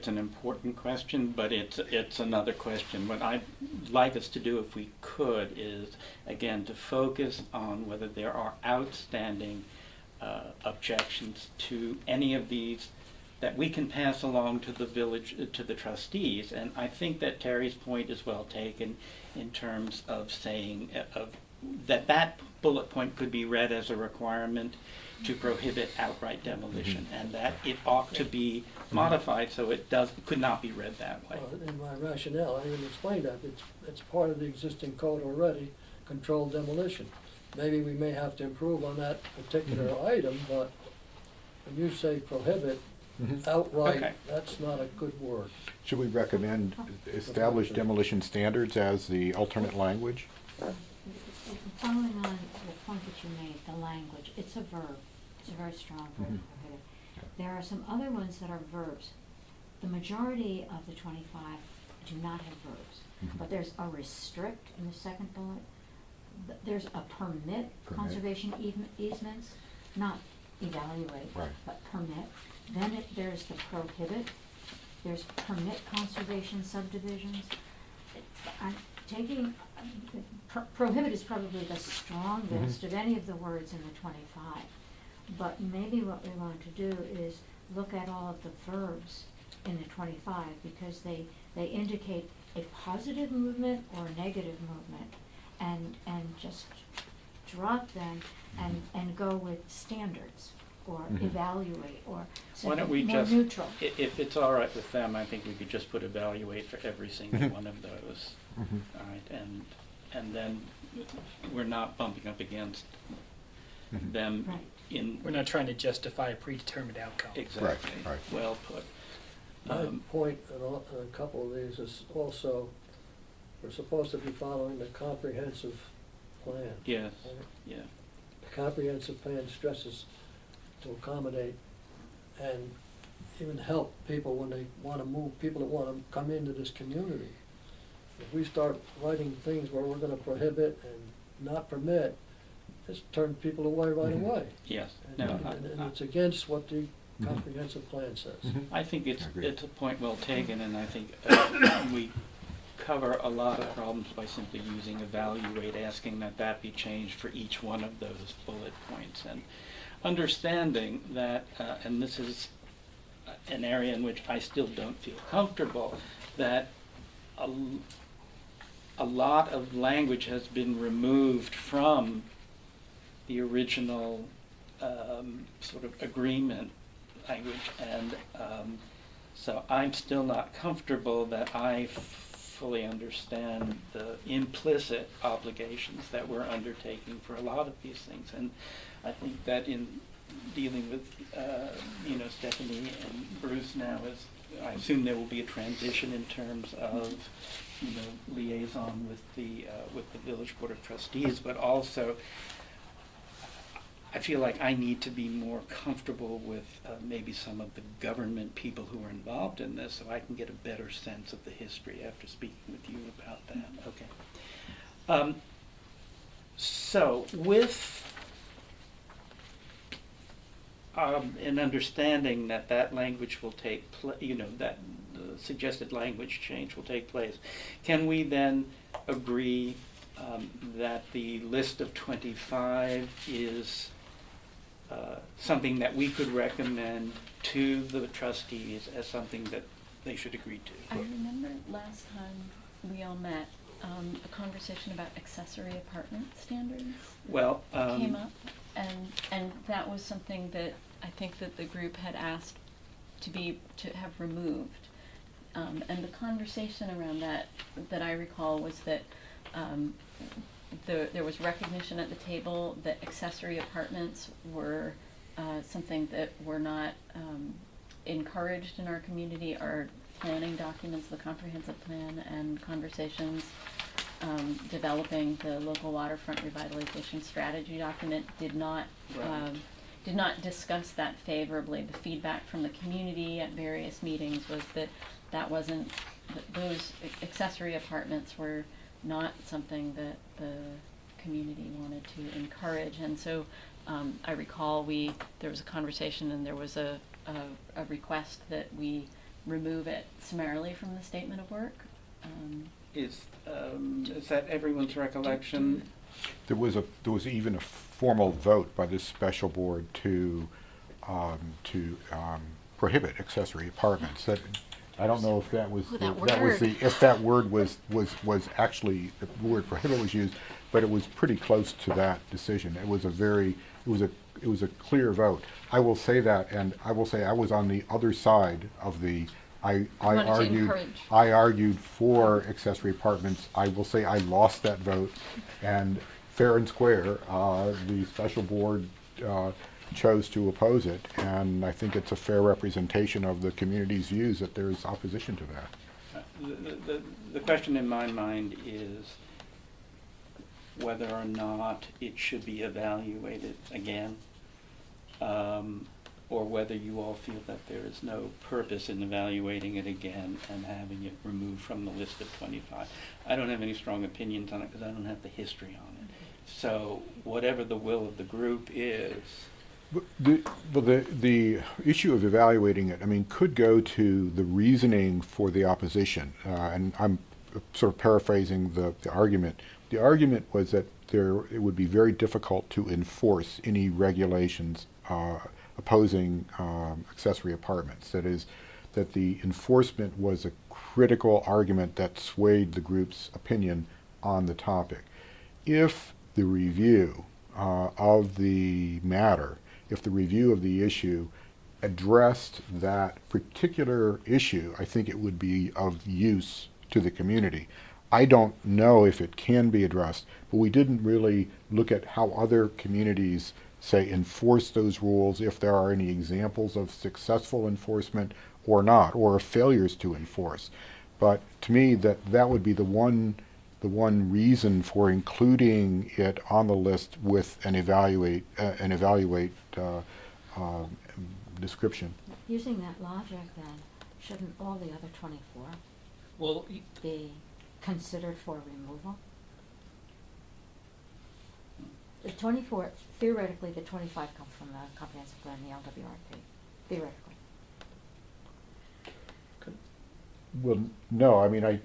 an important question, but it's another question. What I'd like us to do, if we could, is again to focus on whether there are outstanding objections to any of these that we can pass along to the village, to the trustees. And I think that Terry's point is well taken in terms of saying that bullet point could be read as a requirement to prohibit outright demolition, and that it ought to be modified so it could not be read that way. In my rationale, I even explained that, it's part of the existing code already, controlled demolition. Maybe we may have to improve on that particular item, but when you say prohibit outright, Okay. that's not a good word. Should we recommend establish demolition standards as the alternate language? Following on the point that you made, the language, it's a verb. It's a very strong verb, prohibit. There are some other ones that are verbs. The majority of the 25 do not have verbs, but there's a restrict in the second bullet. There's a permit conservation easements, not evaluate, Right. but permit. Then there's the prohibit. There's permit conservation subdivisions. I'm taking, prohibit is probably the strongest of any of the words in the 25. But maybe what we want to do is look at all of the verbs in the 25 because they indicate a positive movement or a negative movement, and just drop them and go with standards or evaluate or Why don't we more just, neutral. if it's all right with them, I think we could just put evaluate for every single one of those. All right, and then we're not bumping up against them Right. in. We're not trying to justify a predetermined outcome. Exactly. Right. Well put. My point on a couple of these is also, we're supposed to be following the comprehensive plan. Yes, right? yeah. The comprehensive plan stresses to accommodate and even help people when they want to move, people that want to come into this community. If we start writing things where we're going to prohibit and not permit, it's turn people away right away. Yes. And, No, and it's against what the comprehensive plan says. I think I agree. it's a point well taken, and I think we cover a lot of problems by simply using evaluate, asking that be changed for each one of those bullet points, and understanding that, and this is an area in which I still don't feel comfortable, that a lot of language has been removed from the original sort of agreement language, and so I'm still not comfortable that I fully understand the implicit obligations that we're undertaking for a lot of these things. And I think that in dealing with Stephanie and Bruce now, I assume there will be a transition in terms of liaison with the Village Board of Trustees, but also I feel like I need to be more comfortable with maybe some of the government people who are involved in this, so I can get a better sense of the history after speaking with you about that. Okay. So with an understanding that language will take that the suggested language change will take place, can we then agree that the list of 25 is something that we could recommend to the trustees as something that they should agree to? I remember last time we all met, a conversation about accessory apartment standards Well, came up, and that was something that I think that the group had asked to have removed. And the conversation around that I recall was that there was recognition at the table that accessory apartments were something that were not encouraged in our community. Our planning documents, the comprehensive plan, and conversations developing the local waterfront revitalization strategy document did not discuss that favorably. The feedback from the community at various meetings was that wasn't, those accessory apartments were not something that the community wanted to encourage. And so I recall there was a conversation and there was a request that we remove it summarily from the statement of work. is that everyone's recollection? There was even a formal vote by this special board to prohibit accessory apartments. That, I don't know if that was, Oh, that was word. if that word was actually, the word prohibit was used, but it was pretty close to that decision. It was it was a clear vote. I will say that, and I will say I was on the other side of the, I wanted to argued, encourage. I argued for accessory apartments. I will say I lost that vote, and fair and square, the special board chose to oppose it, and I think it's a fair representation of the community's views that there's opposition to that. The question in my mind is whether or not it should be evaluated again, or whether you all feel that there is no purpose in evaluating it again and having it removed from the list of 25. I don't have any strong opinions on it because I don't have the history on it. So whatever the will of the group is. The issue of evaluating it, I mean, could go to the reasoning for the opposition, and I'm sort of paraphrasing the argument. The argument was that it would be very difficult to enforce any regulations opposing accessory apartments. That is, that the enforcement was a critical argument that swayed the group's opinion on the topic. If the review of the matter, if the review of the issue addressed that particular issue, I think it would be of use to the community. I don't know if it can be addressed, but we didn't really look at how other communities, say, enforce those rules, if there are any examples of successful enforcement or not, or failures to enforce. But to me, that would be the one reason for including it on the list with an evaluate description. Using that logic then, shouldn't all the other 24 Well, be considered for removal? The 24, theoretically, the 25 come from the comprehensive plan, the LWRP, theoretically. Well, no, I mean,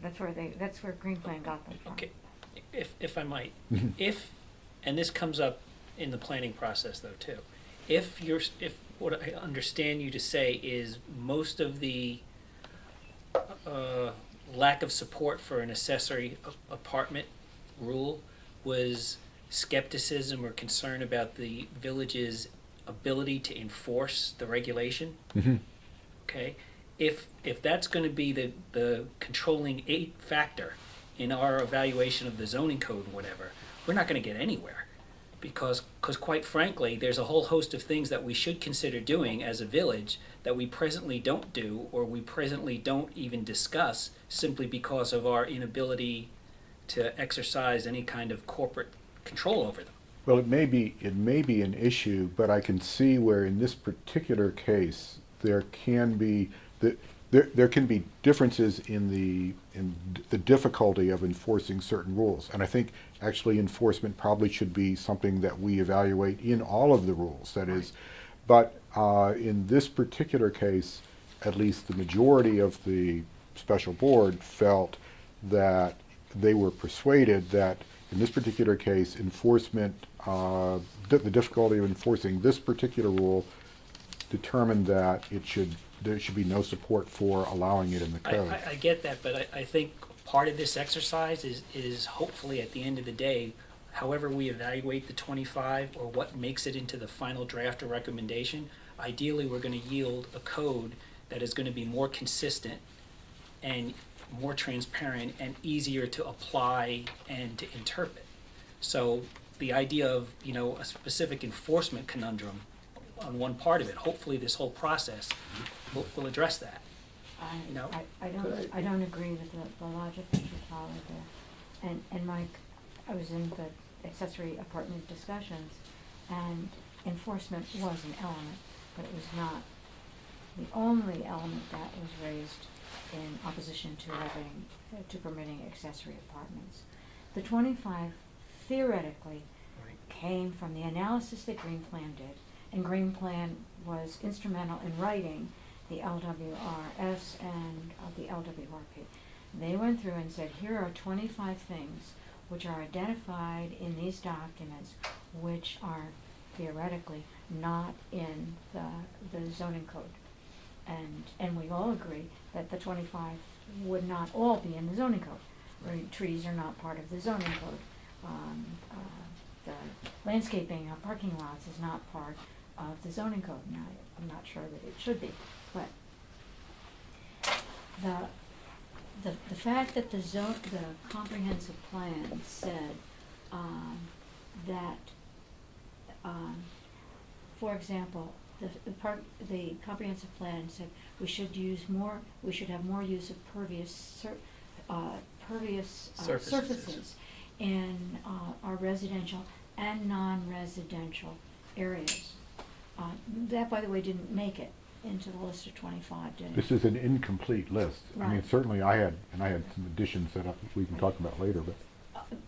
That's where Green Plan got them from. okay, if I might, if, and this comes up in the planning process though too, if what I understand you to say is most of the lack of support for an accessory apartment rule was skepticism or concern about the village's ability to enforce the regulation. Mm-hmm. Okay, if that's going to be the controlling factor in our evaluation of the zoning code and whatever, we're not going to get anywhere, because quite frankly, there's a whole host of things that we should consider doing as a village that we presently don't do, or we presently don't even discuss, simply because of our inability to exercise any kind of corporate control over them. Well, it may be an issue, but I can see where in this particular case there can be differences in the difficulty of enforcing certain rules, and I think actually enforcement probably should be something that we evaluate in all of the rules. That is, but in this particular case, at least the majority of the special board felt that they were persuaded that in this particular case, enforcement, the difficulty of enforcing this particular rule determined that there should be no support for allowing it in the code. I get that, but I think part of this exercise is hopefully at the end of the day, however we evaluate the 25 or what makes it into the final draft or recommendation, ideally we're going to yield a code that is going to be more consistent and more transparent and easier to apply and to interpret. So the idea of, a specific enforcement conundrum on one part of it, hopefully this whole process will address that. I don't agree with the logic that you followed there. And Mike, I was in the accessory apartment discussions, and enforcement was an element, but it was not the only element that was raised in opposition to permitting accessory apartments. The 25 theoretically came from the analysis that Green Plan did, and Green Plan was instrumental in writing the LWRS and the LWRP. They went through and said, here are 25 things which are identified in these documents which are theoretically not in the zoning code. And we all agree that the 25 would not all be in the zoning code. Right? Trees are not part of the zoning code. The landscaping of parking lots is not part of the zoning code. Now, I'm not sure that it should be, but the fact that the comprehensive plan said that, for example, the comprehensive plan said we should have more use of pervious surfaces in our residential and non-residential areas. That, by the way, didn't make it into the list of 25, did it? This is an incomplete list. I mean, Right. certainly I had some additions that we can talk about later, but.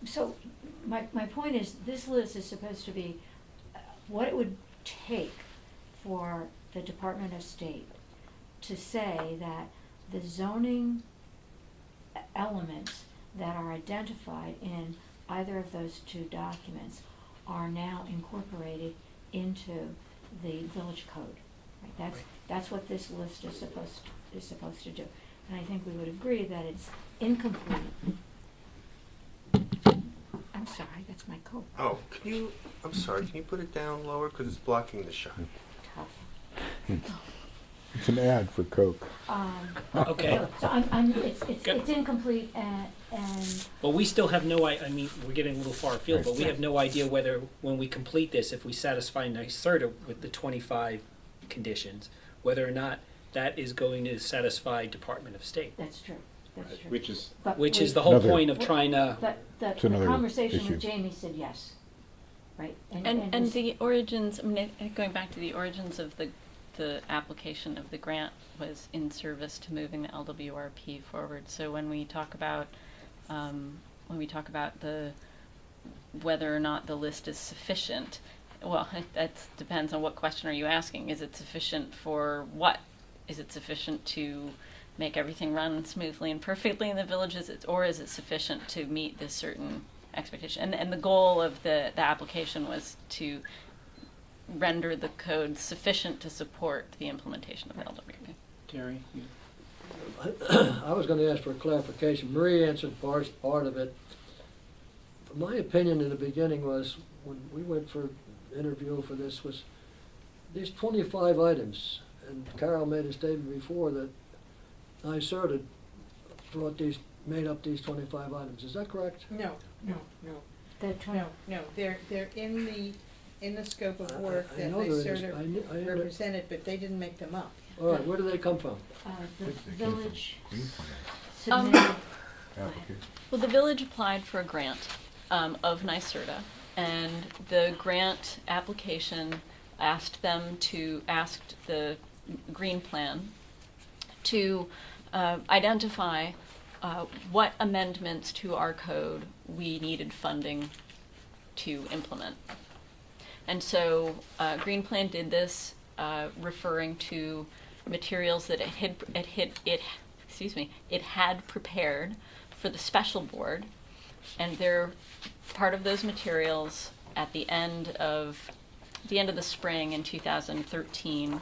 So, my point is, this list is supposed to be what it would take for the Department of State to say that the zoning elements that are identified in either of those two documents are now incorporated into the village code. Right? That's what this list is supposed to do. And I think we would agree that it's incomplete. I'm sorry, that's my coat. Oh, I'm sorry, can you put it down lower? Because it's blocking the shot. Tough. It's an ad for Coke. Okay. So it's incomplete and But we still have no, I mean, we're getting a little far afield, Right. but we have no idea whether, when we complete this, if we satisfy NYSERDA with the 25 conditions, whether or not that is going to satisfy Department of State. that's true, that's true. Which is, But Which we- is the whole Another- point of trying to, But It's the another conversation issue. with Jamie said yes, right? And this- the origins, I mean, going back to the origins of the application of the grant was in service to moving the LWRP forward. So when we talk about the whether or not the list is sufficient, well, that depends on what question are you asking. Is it sufficient for what? Is it sufficient to make everything run smoothly and perfectly in the villages, or is it sufficient to meet this certain expectation? And the goal of the application was to render the code sufficient to support the implementation of the LWRP. Terry? I was gonna ask for a clarification. Marie answered part of it. My opinion in the beginning was, when we went for interview for this, was these 25 items, and Carol made a statement before that NYSERDA made up these 25 items. Is that correct? No, the twen- no, they're in the scope of work I that know they there is. sort of I kn- represented, but they didn't make them up. All right, where do they come from? the village Green plan submitted, application. Well, the village applied for a grant of NYSERDA, and the grant application asked the Green Plan to identify what amendments to our code we needed funding to implement. And so Green Plan did this, referring to materials that it had prepared for the special board, and they're part of those materials at the end of the spring in 2013.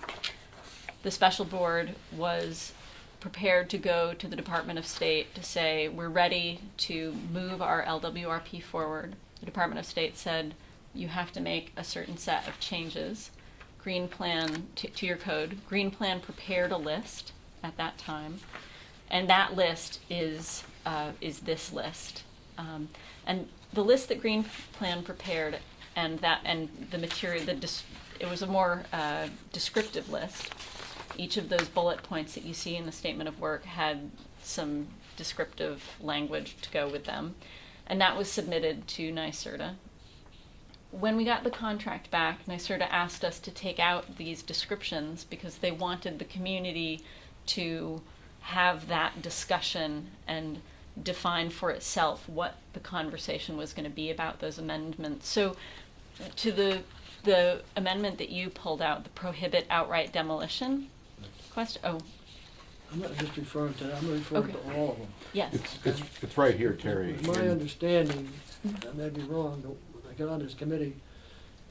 The special board was prepared to go to the Department of State to say, we're ready to move our LWRP forward. The Department of State said, you have to make a certain set of changes. Green Plan, to your code, Green Plan prepared a list at that time, and that list is this list. And the list that Green Plan prepared, and the material, it was a more descriptive list. Each of those bullet points that you see in the statement of work had some descriptive language to go with them, and that was submitted to NYSERDA. When we got the contract back, NYSERDA asked us to take out these descriptions because they wanted the community to have that discussion and define for itself what the conversation was going to be about those amendments. So to the amendment that you pulled out, the prohibit outright demolition question, I'm not just referring to that, I'm referring Okay. to all of them. yes. It's right here, Terry. It was my understanding, I may be wrong, but when I got on this committee,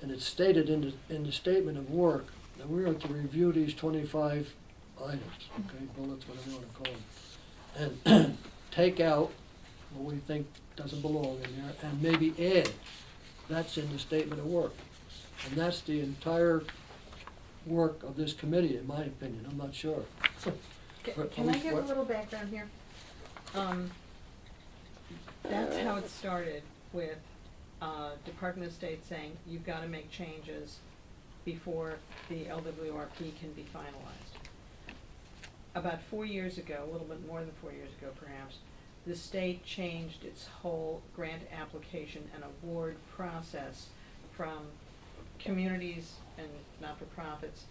and it's stated in the statement of work that we're going to review these 25 items, okay, bullets, whatever you want to call them, and take out what we think doesn't belong in there, and maybe add. That's in the statement of work. And that's the entire work of this committee, in my opinion. I'm not sure. Can I give a little background here? That's how it started with Department of State saying, you've got to make changes before the LWRP can be finalized. About 4 years ago, a little bit more than 4 years ago perhaps, the state changed its whole grant application and award process from communities and not-for-profits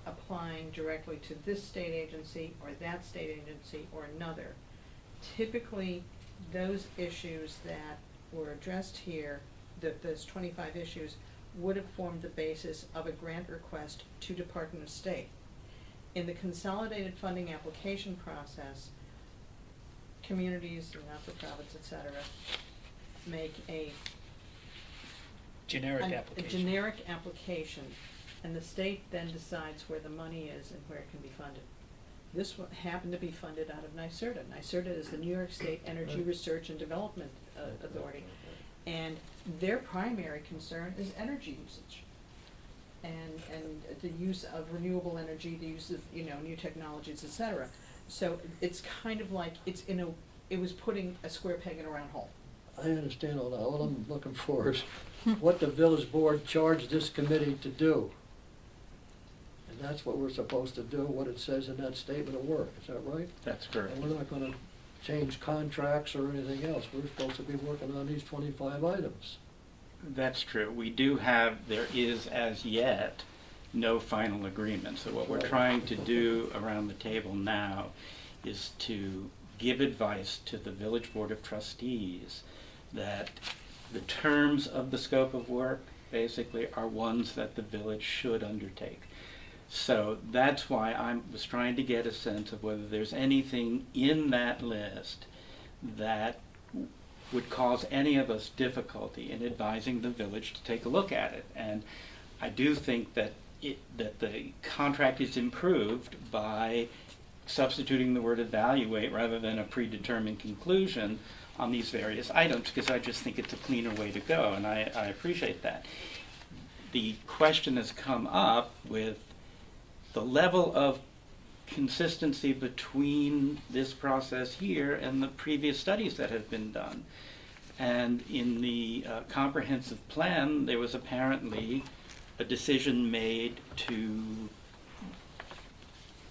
applying directly to this state agency or that state agency or another. Typically, those issues that were addressed here, those 25 issues, would have formed the basis of a grant request to Department of State. In the consolidated funding application process, communities, not-for-profits, et cetera, make a Generic a application. generic application, and the state then decides where the money is and where it can be funded. This one happened to be funded out of NYSERDA. NYSERDA is the New York State Energy Research and Development Authority, and their primary concern is energy usage and the use of renewable energy, the use of new technologies, et cetera. So it's kind of like it was putting a square peg in a round hole. I understand all that. All I'm looking for is what the village board charged this committee to do. And that's what we're supposed to do, what it says in that statement of work. Is that right? That's correct. And we're not gonna change contracts or anything else. We're supposed to be working on these 25 items. That's true. There is as yet no final agreement. So what we're trying to do around the table now is to give advice to the Village Board of Trustees that the terms of the scope of work basically are ones that the village should undertake. So that's why I was trying to get a sense of whether there's anything in that list that would cause any of us difficulty in advising the village to take a look at it. And I do think that the contract is improved by substituting the word evaluate rather than a predetermined conclusion on these various items, because I just think it's a cleaner way to go, and I appreciate that. The question has come up with the level of consistency between this process here and the previous studies that have been done. And in the comprehensive plan, there was apparently a decision made to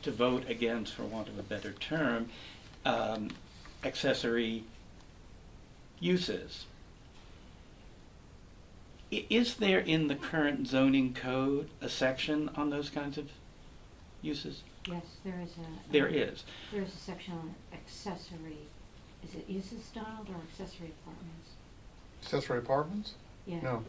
vote against, for want of a better term, accessory uses. Is there in the current zoning code a section on those kinds of uses? Yes, there is a. There is. There is a section on accessory, is it uses, Donald, or accessory apartments? Accessory apartments? Yeah. No.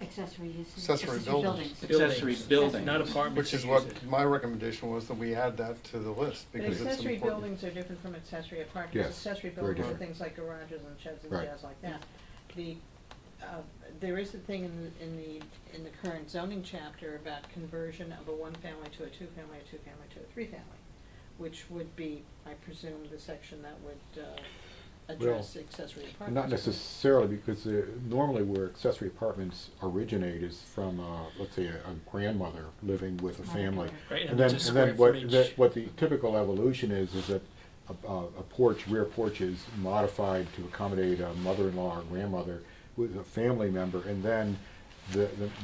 Accessory uses. Accessory buildings. Accessory buildings. Not apartments. Which is that what use it. my recommendation was, that we add that to the list, But because it's accessory important. buildings are different from accessory apartments. Yes, Accessory very buildings are different. things like garages and sheds and Right. jazz like that. There is a thing in the current zoning chapter about conversion of a one-family to a two-family, a two-family to a three-family, which would be, I presume, the section that would address accessory apartments. Not necessarily, because normally where accessory apartments originate is from, let's say, a grandmother living with a family. Right, And and then, it's a and then square what, footage. what the typical evolution is that a porch, rear porch is modified to accommodate a mother-in-law or grandmother with a family member, and then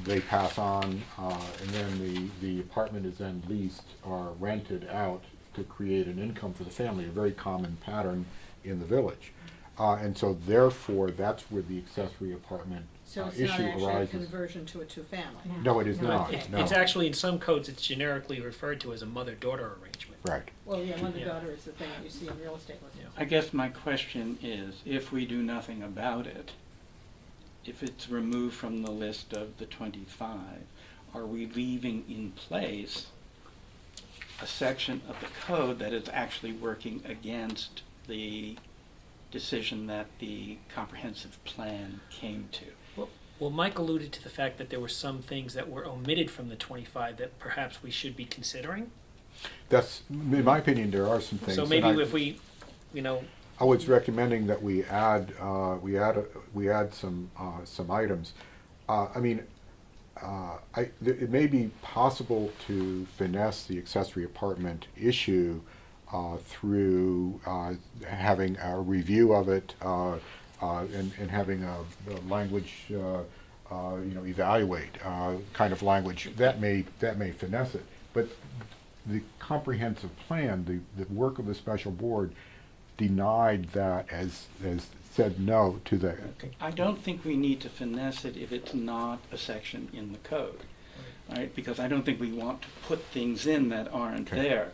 they pass on, and then the apartment is then leased or rented out to create an income for the family, a very common pattern in the village. And so therefore, that's where the accessory apartment So it's issue not actually a arises. conversion to a two-family. No, it is No, not, It- no. It's actually, in some codes, it's generically referred to as a mother-daughter arrangement. Right. Well, yeah, mother-daughter Yeah. is the thing that you see in real estate listings. Yeah. I guess my question is, if we do nothing about it, if it's removed from the list of the 25, are we leaving in place a section of the code that is actually working against the decision that the comprehensive plan came to? Well, Mike alluded to the fact that there were some things that were omitted from the 25 that perhaps we should be considering. That's, in my opinion, there are some things. So and maybe I- if we, you know, I was recommending that we add some items. It may be possible to finesse the accessory apartment issue through having a review of it and having a language, evaluate kind of language that may finesse it. But the comprehensive plan, the work of the special board, denied that as said no to the. I don't think we need to finesse it if it's not a section in the code, right? Because I don't think we want to put things in that aren't Okay. there.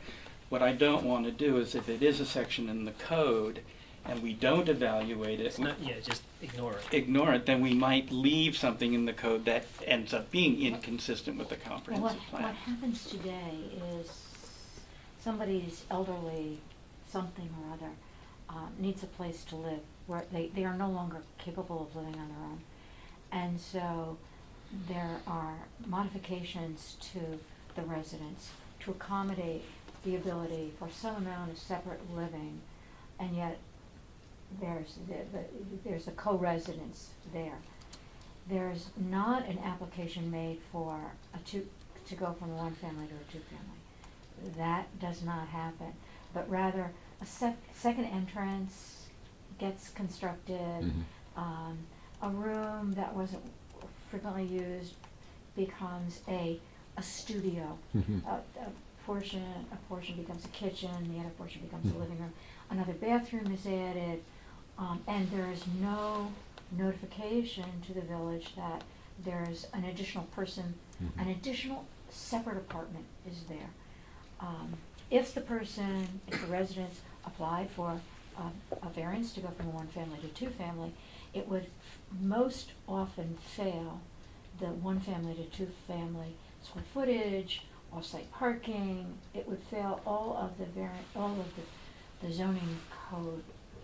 What I don't want to do is if it is a section in the code and we don't evaluate it, it's not, just ignore it. then we might leave something in the code that ends up being inconsistent with the Well, comprehensive what plan. happens today is somebody's elderly, something or other, needs a place to live, where they are no longer capable of living on their own. And so there are modifications to the residence to accommodate the ability for some amount of separate living, and yet there's a co-residence there. There's not an application made for to go from a one family to a two family. That does not happen, but rather a second entrance gets constructed. A room that wasn't frequently used becomes a studio. A portion becomes a kitchen, the other portion becomes a living room. Another bathroom is added, and there is no notification to the village that there's an additional person, an additional separate apartment is there. If the residents applied for a variance to go from a one family to two family, it would most often fail the one family to two family square footage, off-site parking. It would fail all of the zoning code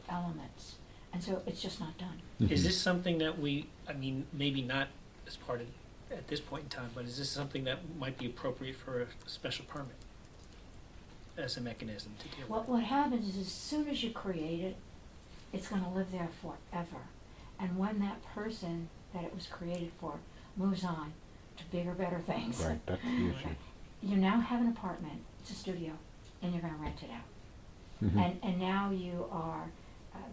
elements, and so it's just not done. Is this something that maybe not as part of, at this point in time, but is this something that might be appropriate for a special permit as a mechanism to deal with? What happens is as soon as you create it, it's gonna live there forever. And when that person that it was created for moves on to bigger, better things. Right, that's the issue. You now have an apartment, it's a studio, and you're gonna rent it out. And now you are,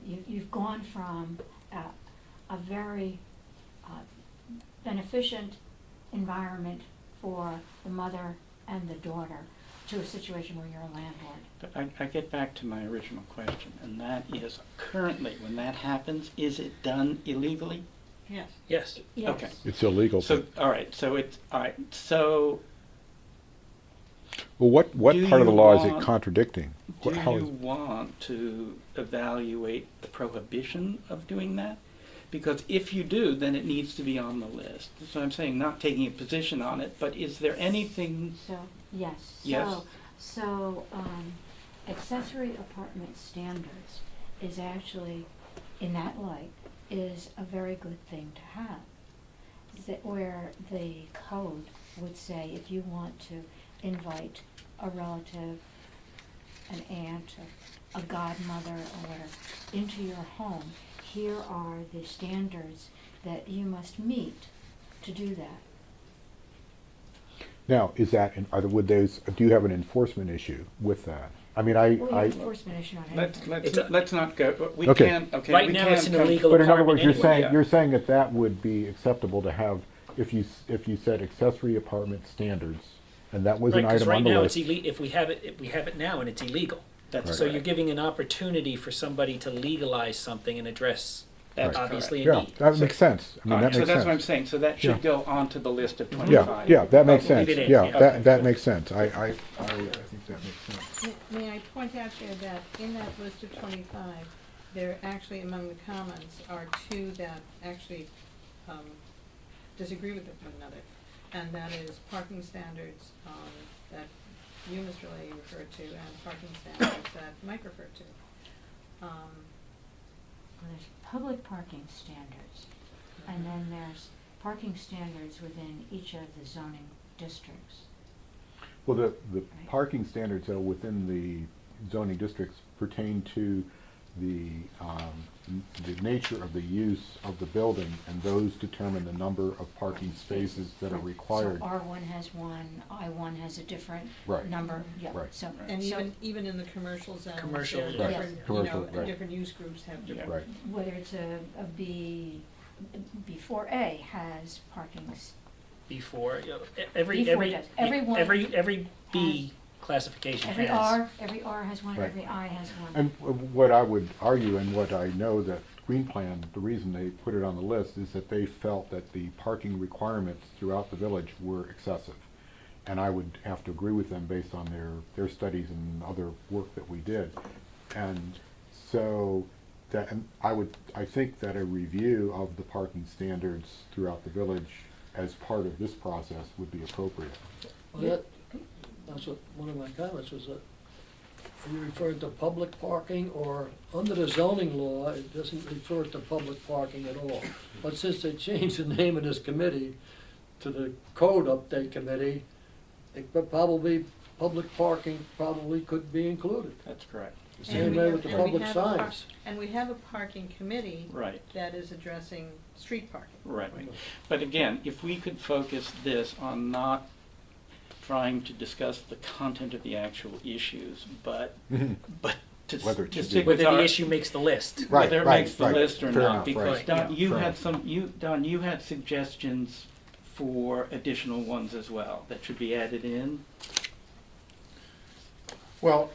you've gone from a very beneficent environment for the mother and the daughter to a situation where you're a landlord. But I get back to my original question, and that is, currently, when that happens, is it done illegally? Yes. Yes. Yes. Okay. It's illegal. So, all right, so Well, what do part of the you law is it want- contradicting? do How you is- want to evaluate the prohibition of doing that? Because if you do, then it needs to be on the list. So I'm saying, not taking a position on it, but is there anything? So, yes. Yes. So, accessory apartment standards is actually, in that light, is a very good thing to have. Where the code would say, if you want to invite a relative, an aunt, a godmother, or whatever, into your home, here are the standards that you must meet to do that. Now, is that, do you have an enforcement issue with that? I mean, We have enforcement issue on anything. Let's not go, we Okay. can't, okay. Right we now, can't it's an come- illegal But in other apartment words, anyway. you're saying that would be acceptable to have, if you said accessory apartment standards, and that was an Right, 'cause item on right the now it's list. if we have it now and it's illegal. That's So correct. you're giving an opportunity for somebody to legalize something and address That's obviously a Yeah, need. that makes sense. I mean, All that right, so makes that's what I'm sense. saying, so that should Yeah. go onto the list of Yeah, 25. yeah, that makes Okay. sense. Leave it in, Yeah, yeah. that makes sense. I think that makes sense. May I point out here that in that list of 25, there actually among the comments are two that actually disagree with one another. And that is parking standards that you, Mr. Lahey, referred to, and parking standards that Mike referred to. Well, there's public parking standards, and then there's parking standards within each of the zoning districts. Well, the parking standards that are within the zoning districts pertain to the nature of the use of the building, and those determine the number of parking spaces that are required. So R1 has one, I1 has a different Right. number, yeah, Right. so. And so even in the commercial zones, Commercial, there are right. different, you Commercial, know, right. different use groups have different. Right. whether it's a B4A has parking, Before, you know, every, Before every, it does. Everyone every B classification every has. every R has one, Right. every I has one. And what I would argue, and what I know that Green Plan, the reason they put it on the list is that they felt that the parking requirements throughout the village were excessive. And I would have to agree with them based on their studies and other work that we did. And so that, and I think that a review of the parking standards throughout the village as part of this process would be appropriate. Well, that's what, one of my comments was that, are you referring to public parking, or under the zoning law, it doesn't refer to public parking at all. But since they changed the name of this committee to the Code Update Committee, it could probably, public parking probably could be included. That's correct. The And same we way have- with the and we public have a par- signs. And we have a parking committee Right. that is addressing street parking. Right. But again, if we could focus this on not trying to discuss the content of the actual issues, but to Whether it to should stick be- with Whether the our, issue makes the list. Right, whether it right, makes the right. list or Fair not, enough, because right. Don, you Fair had enough. Don, you had suggestions for additional ones as well that should be added in. Well,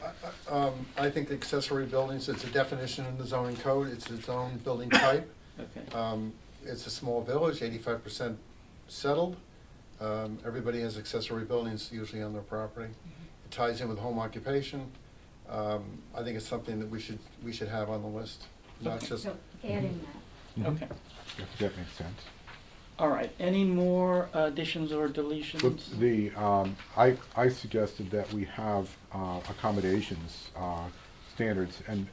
I think accessory buildings, it's a definition in the zoning code, it's its own building type. Okay. It's a small village, 85% settled. Everybody has accessory buildings usually on their property. It ties in with home occupation. I think it's something that we should have on the list, not Okay. just, So adding that. Okay. If that makes sense. All right. Any more additions or But deletions? I suggested that we have accommodations standards, and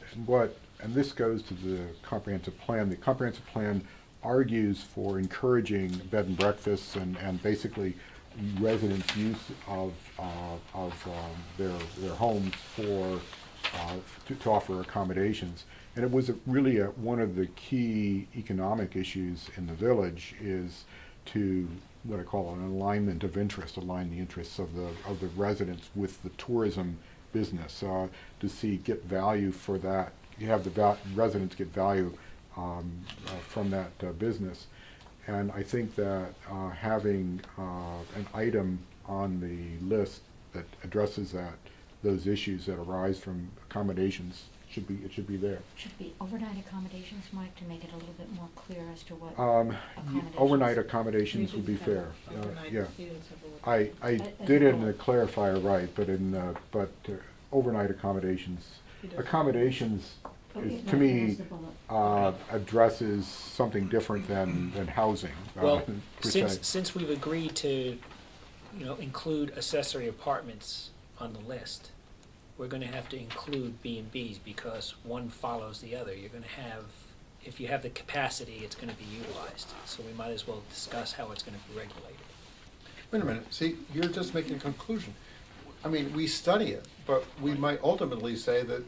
this goes to the comprehensive plan. The comprehensive plan argues for encouraging bed and breakfasts and basically residents' use of their homes to offer accommodations. And it was really one of the key economic issues in the village is to what I call an alignment of interest, align the interests of the residents with the tourism business, to get value for that. You have the residents get value from that business. And I think that having an item on the list that addresses those issues that arise from accommodations it should be there. Should be overnight accommodations, Mike, to make it a little bit more clear as to what accommodations. Overnight accommodations would be fair. Overnight, Yeah. you didn't have a- I did it in the clarifier right, but overnight accommodations, He does. accommodations Oh, is, yeah, to me, there's the bullet. addresses something different than housing, Well, per se. since we've agreed to, include accessory apartments on the list, we're gonna have to include B&Bs because one follows the other. You're gonna have, if you have the capacity, it's gonna be utilized. So we might as well discuss how it's gonna be regulated. wait a minute, see, you're just making a conclusion. I mean, we study it, but we might ultimately say that,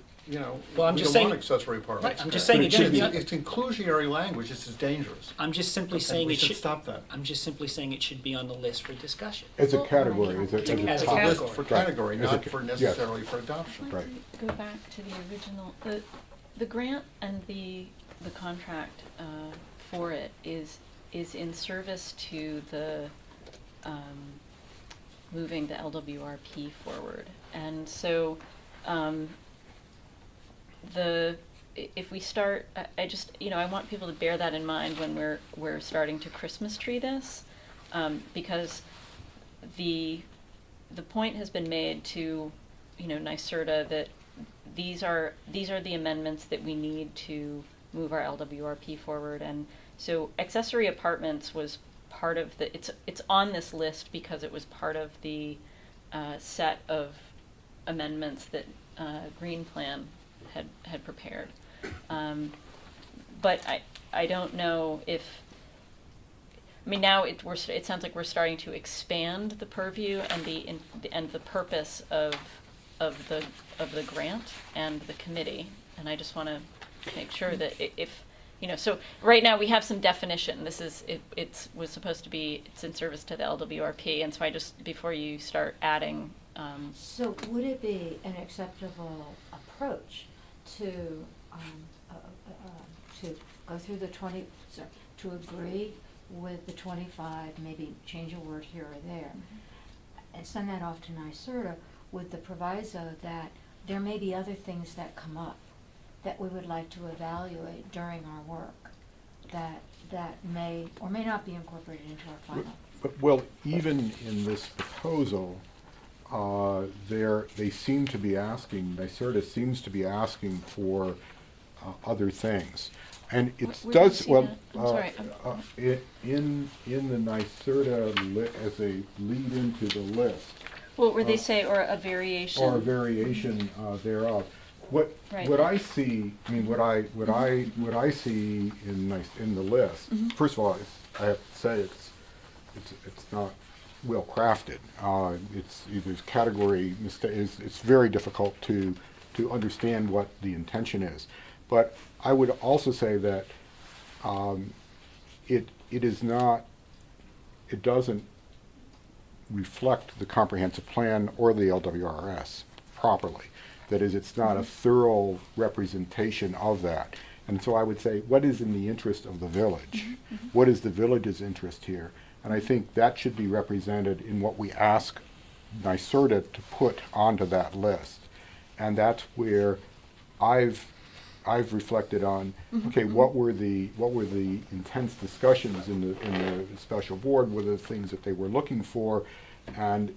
Well, I'm we just don't want saying- accessory apartments. Right, I'm just saying But it should again, be- It's inclusionary language, this is dangerous. I'm just simply Okay, saying we it should should, stop that. I'm just simply saying it should be on the list for discussion. As a Well, category, as a As a It's a category. list for category, Right. As a not ca- for yes. necessarily for adoption. I'd like to go back to the original, the grant and the contract for it is in service to the moving the LWRP forward. And so if we start, I just, I want people to bear that in mind when we're starting to Christmas tree this, because the point has been made to, NYSERDA that these are the amendments that we need to move our LWRP forward. And so accessory apartments was part of it's on this list because it was part of the set of amendments that Green Plan had prepared. But I don't know if, I mean, now it sounds like we're starting to expand the purview and the purpose of the grant and the committee. And I just want to make sure that if, so right now we have some definition. This is, it was supposed to be, it's in service to the LWRP. And so I just, before you start adding. So would it be an acceptable approach to go through the to agree with the 25, maybe change a word here or there, and send that off to NYSERDA with the proviso that there may be other things that come up that we would like to evaluate during our work that may or may not be incorporated into our final. Well, even in this proposal, they seem to be asking, NYSERDA seems to be asking for other things. And it Where do you does, see well, that? I'm sorry. in the NYSERDA as a lead into the list, Well, where they say, or a variation. or a variation thereof. What Right. I see, I mean, what I see in the list. First of all, I have to say it's not well crafted. There's category mistake. It's very difficult to understand what the intention is. But I would also say that it doesn't reflect the comprehensive plan or the LWRS properly. That is, it's not a thorough representation of that. And so I would say, what is in the interest of the village? What is the village's interest here? And I think that should be represented in what we ask NYSERDA to put onto that list. And that's where I've reflected on, okay, what were the intense discussions in the special board, what are the things that they were looking for, and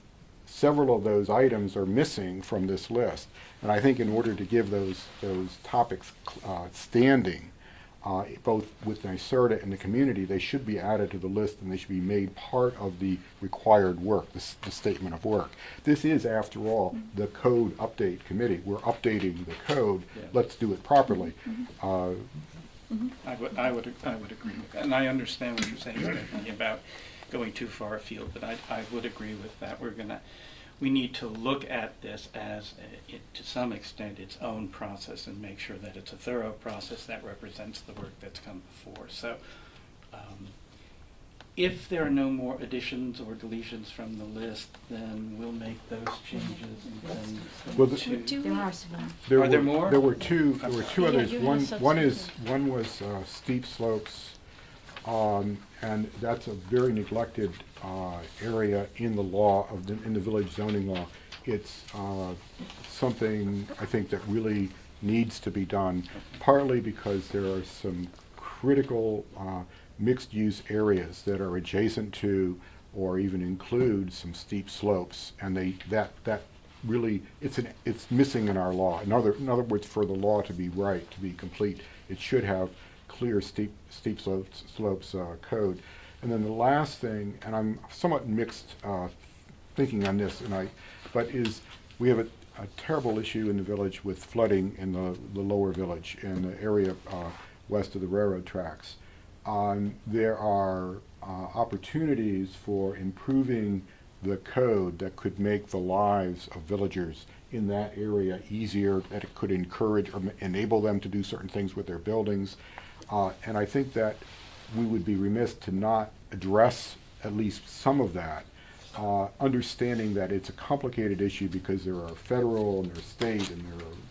several of those items are missing from this list. And I think in order to give those topics standing, both with NYSERDA and the community, they should be added to the list and they should be made part of the required work, the statement of work. This is, after all, the code update committee. We're updating the code. Yeah. Let's do it properly. I would agree with that, and I understand what you're saying, Stephanie, about going too far afield, but I would agree with that. We need to look at this as, to some extent, its own process and make sure that it's a thorough process that represents the work that's come before. So if there are no more additions or deletions from the list, then we'll make those changes and then Well, go to... Do There we- are some. Are there more? There were two Yeah, others. you have a One was steep slopes, and that's a very neglected area in the law in the village zoning law. It's something I think that really needs to be done, partly because there are some critical mixed-use areas that are adjacent to or even include some steep slopes, and that really it's missing in our law. In other words, for the law to be right, to be complete, it should have clear steep slopes code. And then the last thing, and I'm somewhat mixed thinking on this, but we have a terrible issue in the village with flooding in the lower village, in the area west of the railroad tracks. There are opportunities for improving the code that could make the lives of villagers in that area easier, that it could encourage or enable them to do certain things with their buildings. And I think that we would be remiss to not address at least some of that, understanding that it's a complicated issue because there are federal and there's state and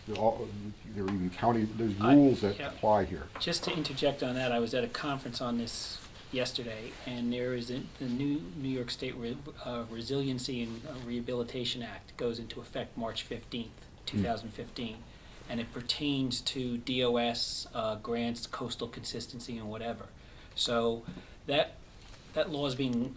there are even county, there's rules that apply here. Just to interject on that, I was at a conference on this yesterday, and there is the new New York State Resiliency and Rehabilitation Act goes into effect March 15th, 2015, and it pertains to DOS grants, coastal consistency, and whatever. So that law is being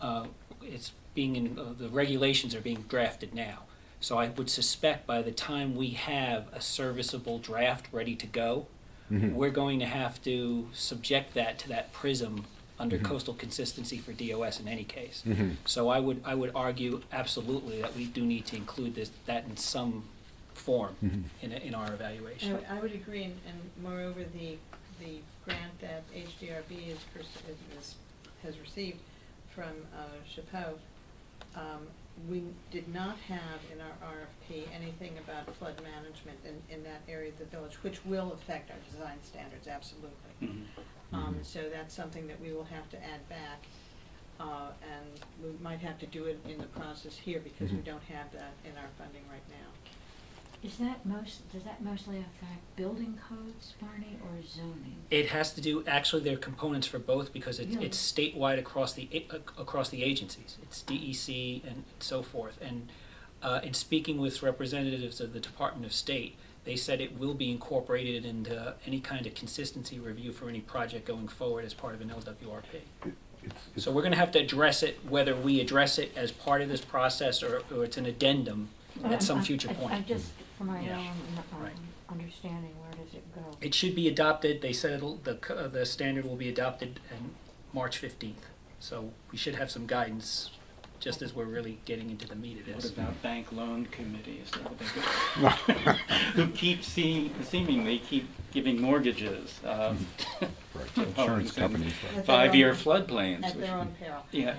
the regulations are being drafted now. So I would suspect by the time we have a serviceable draft ready to go, we're going to have to subject that to that prism under coastal consistency for DOS in any case. So I would argue absolutely that we do need to include that in some form in our evaluation. I would agree, and moreover, the grant that HDRB has received from Chapeau, we did not have in our RFP anything about flood management in that area of the village, which will affect our design standards, absolutely. So that's something that we will have to add back, and we might have to do it in the process here because we don't have that in our funding right now. Does that mostly affect building codes, Barney, or zoning? It has to do, actually, there are components for both because it's statewide across the agencies. It's DEC and so forth. And in speaking with representatives of the Department of State, they said it will be incorporated into any kind of consistency review for any project going forward as part of an LWRP. So we're going to have to address it, whether we address it as part of this process or it's an addendum at some future point. I just, for my Yeah. own Right. understanding, where does it go? It should be adopted, they said the standard will be adopted on March 15th. So we should have some guidance, just as we're really getting into the meat of What this. about bank loan committees who keep seemingly keep giving mortgages? Right, to insurance homes and companies. At their own- 5-year floodplains. At their own peril. Yeah.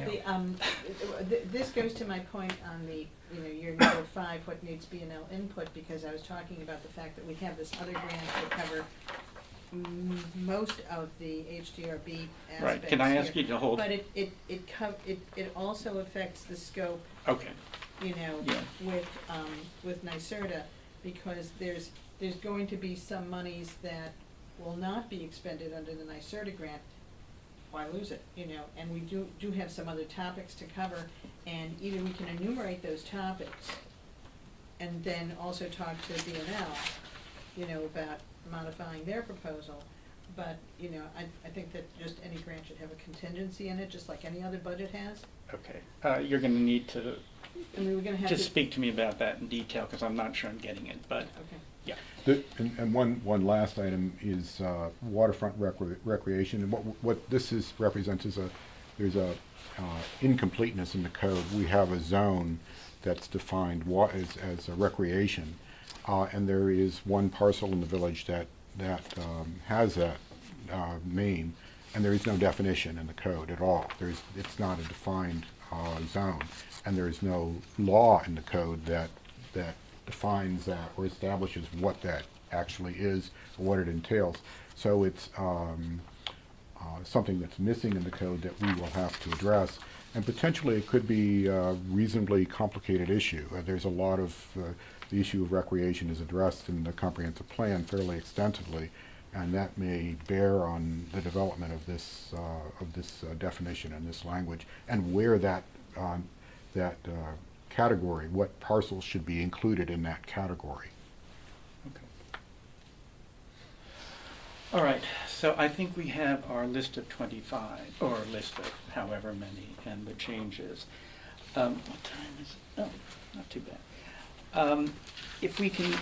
This goes to my point on the, your number 5, what needs B&L input, because I was talking about the fact that we have this other grant that cover most of the HDRB aspects. Right, can I ask here. you to hold? But it also affects the scope, Okay, Yeah. with NYSERDA, because there's going to be some monies that will not be expended under the NYSERDA grant. Why lose it, and we do have some other topics to cover, and either we can enumerate those topics and then also talk to B&L, about modifying their proposal, but, I think that just any grant should have a contingency in it, just like any other budget has. okay. You're gonna need to And we were gonna have to. just speak to me about that in detail, because I'm not sure I'm getting it, but, Okay. yeah. And one last item is waterfront recreation. And what this represents is there's a incompleteness in the code. We have a zone that's defined as a recreation, and there is one parcel in the village that has that name, and there is no definition in the code at all. It's not a defined zone, and there is no law in the code that defines that or establishes what that actually is or what it entails. So it's something that's missing in the code that we will have to address, and potentially it could be a reasonably complicated issue. There's a lot of the issue of recreation is addressed in the comprehensive plan fairly extensively, and that may bear on the development of this definition and this language, and where that category, what parcels should be included in that category. Okay. All right, so I think we have our list of 25, or a list of however many, and the changes. What time is it? Oh, not too bad. If we can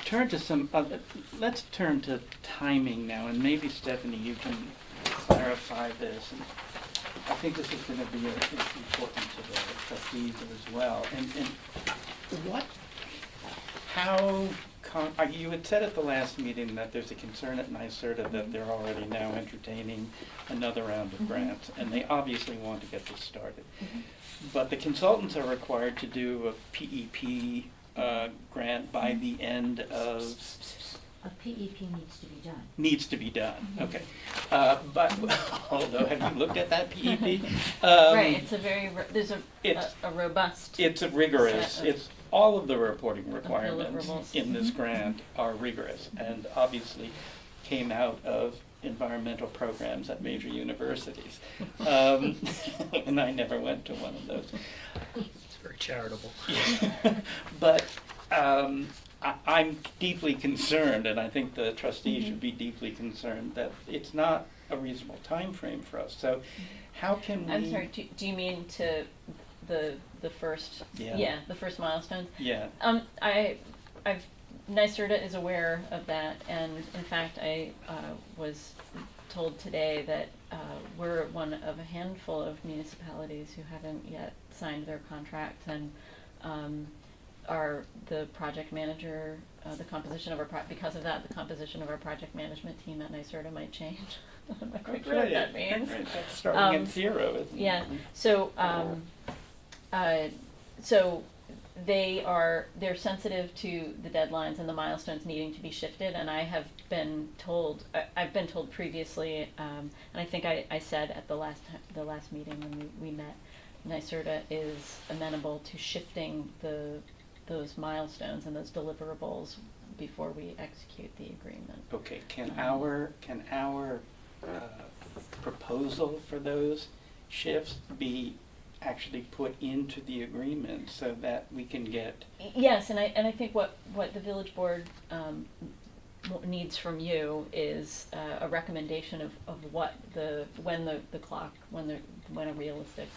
turn to some other, let's turn to timing now, and maybe Stephanie, you can clarify this. And I think this is going to be important to the trustees as well. And you had said at the last meeting that there's a concern at NYSERDA that they're already now entertaining another round of grants, and they obviously want to get this started. But the consultants are required to do a PEP grant by the end of... A PEP needs to be done. Needs to be done, okay. But, although, have you looked at that PEP? Right, it's a very, there's a robust. It's a rigorous, set of it's, all of the reporting requirements deliverables. in this grant are rigorous, and obviously came out of environmental programs at major universities. And I never went to one of those. It's very charitable. But I'm deeply concerned, and I think the trustees should be deeply concerned, that it's not a reasonable time frame for us. So how can we... I'm sorry, do you mean to the first, Yeah. the first milestone? Yeah. NYSERDA is aware of that, and in fact, I was told today that we're one of a handful of municipalities who haven't yet signed their contracts, and the project manager, the composition of our because of that, the composition of our project management team at NYSERDA might change. I'm not quite sure what that means. That's starting at zero, isn't it? Yeah. So so they're sensitive to the deadlines and the milestones needing to be shifted, and I've been told previously, and I think I said at the last meeting when we met, NYSERDA is amenable to shifting those milestones and those deliverables before we execute the agreement. Okay, can our proposal for those shifts be actually put into the agreement so that we can get? Yes, and I think what the village board needs from you is a recommendation of what when a realistic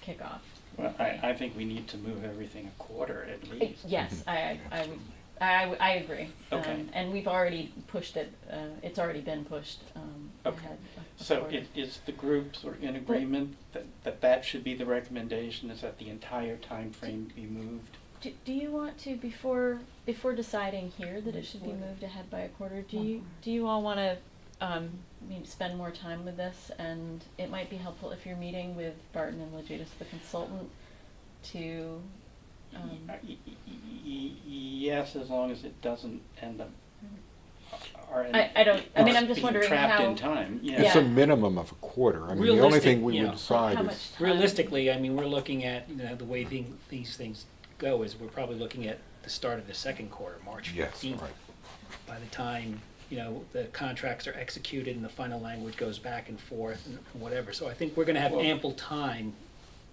kickoff. Well, I think we need to move everything a quarter at least. Yes, I agree. Okay. And we've already pushed it. It's already been pushed Okay. ahead. So is the group sort of in agreement that should be the recommendation, is that the entire time frame be moved? Do you want to, before deciding here that it should be moved ahead by a quarter, do you all want to maybe spend more time with this? And it might be helpful if you're meeting with Barton and Lejudas, the consultant, to Yes, as long as it doesn't end up. I'm just wondering trapped how. in time. Yeah. It's a minimum of a quarter. I mean, the only thing we would decide How is. much time? Realistically, I mean, we're looking at, the way these things go is we're probably looking at the start of the second quarter, March 15th. Yes, right. By the time, the contracts are executed and the final language goes back and forth and whatever. So I think we're gonna have ample time.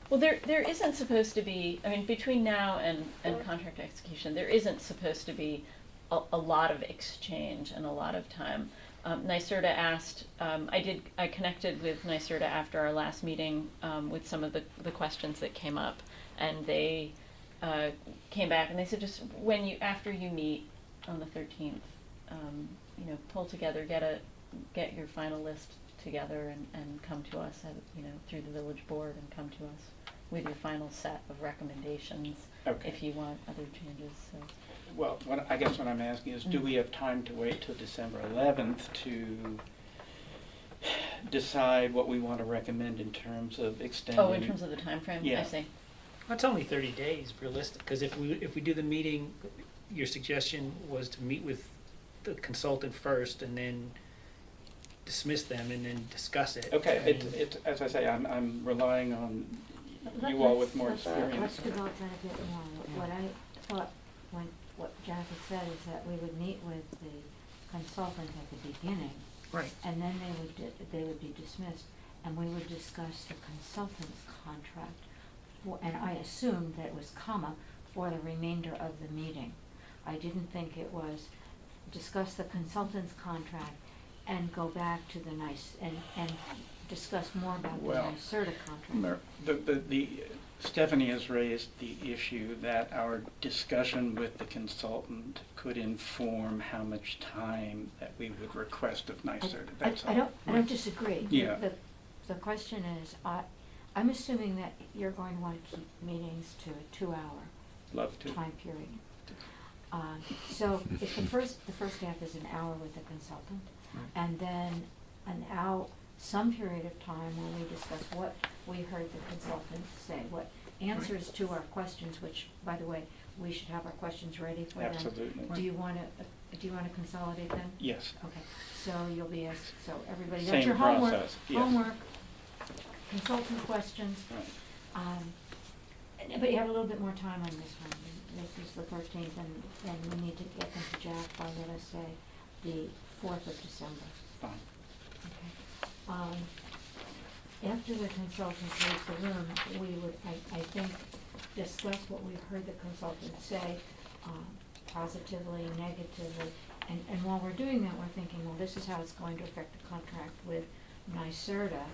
Well, there isn't supposed to be, between now and contract execution, there isn't supposed to be a lot of exchange and a lot of time. NYSERDA asked, I connected with NYSERDA after our last meeting with some of the questions that came up, and they came back and they said, just after you meet on the 13th, pull together, get your final list together and come to us through the village board, and come to us with your final set of recommendations. Okay. If you want other changes. So. Well, I guess what I'm asking is, do we have time to wait till December 11th to decide what we want to recommend in terms of extending? Oh, in terms of the time frame? Yeah. I see. It's only 30 days, realistic, because if we do the meeting, your suggestion was to meet with the consultant first and then dismiss them and then discuss it. Okay, it's as I say, I'm relying on you all with more experience. Let's develop that a bit more. What I thought what Jack had said is that we would meet with the consultant at the beginning. Right. And then they would be dismissed, and we would discuss the consultant's contract and I assumed that it was for the remainder of the meeting. I didn't think it was discuss the consultant's contract and go back to the and discuss more about the NYSERDA contract. Stephanie has raised the issue that our discussion with the consultant could inform how much time that we would request of NYSERDA. That's all. I don't disagree. Yeah. The question is, I'm assuming that you're going to want to keep meetings to a 2-hour time period. So if the first half is an hour with the consultant, and then some period of time where we discuss what we heard the consultant say, what answers to our questions, which, by the way, we should have our questions ready for them. Absolutely. Do you want to consolidate them? Yes. Okay, so you'll be everybody, that's Same your homework. process, yes. Homework, consultant questions. Right. But you have a little bit more time on this one. This is the 13th, and we need to get them to Jack by, let us say, the 4th of December. Fine. Okay. After the consultant leaves the room, we would, I think, discuss what we've heard the consultant say, positively, negatively. And while we're doing that, we're thinking, well, this is how it's going to affect the contract with NYSERDA,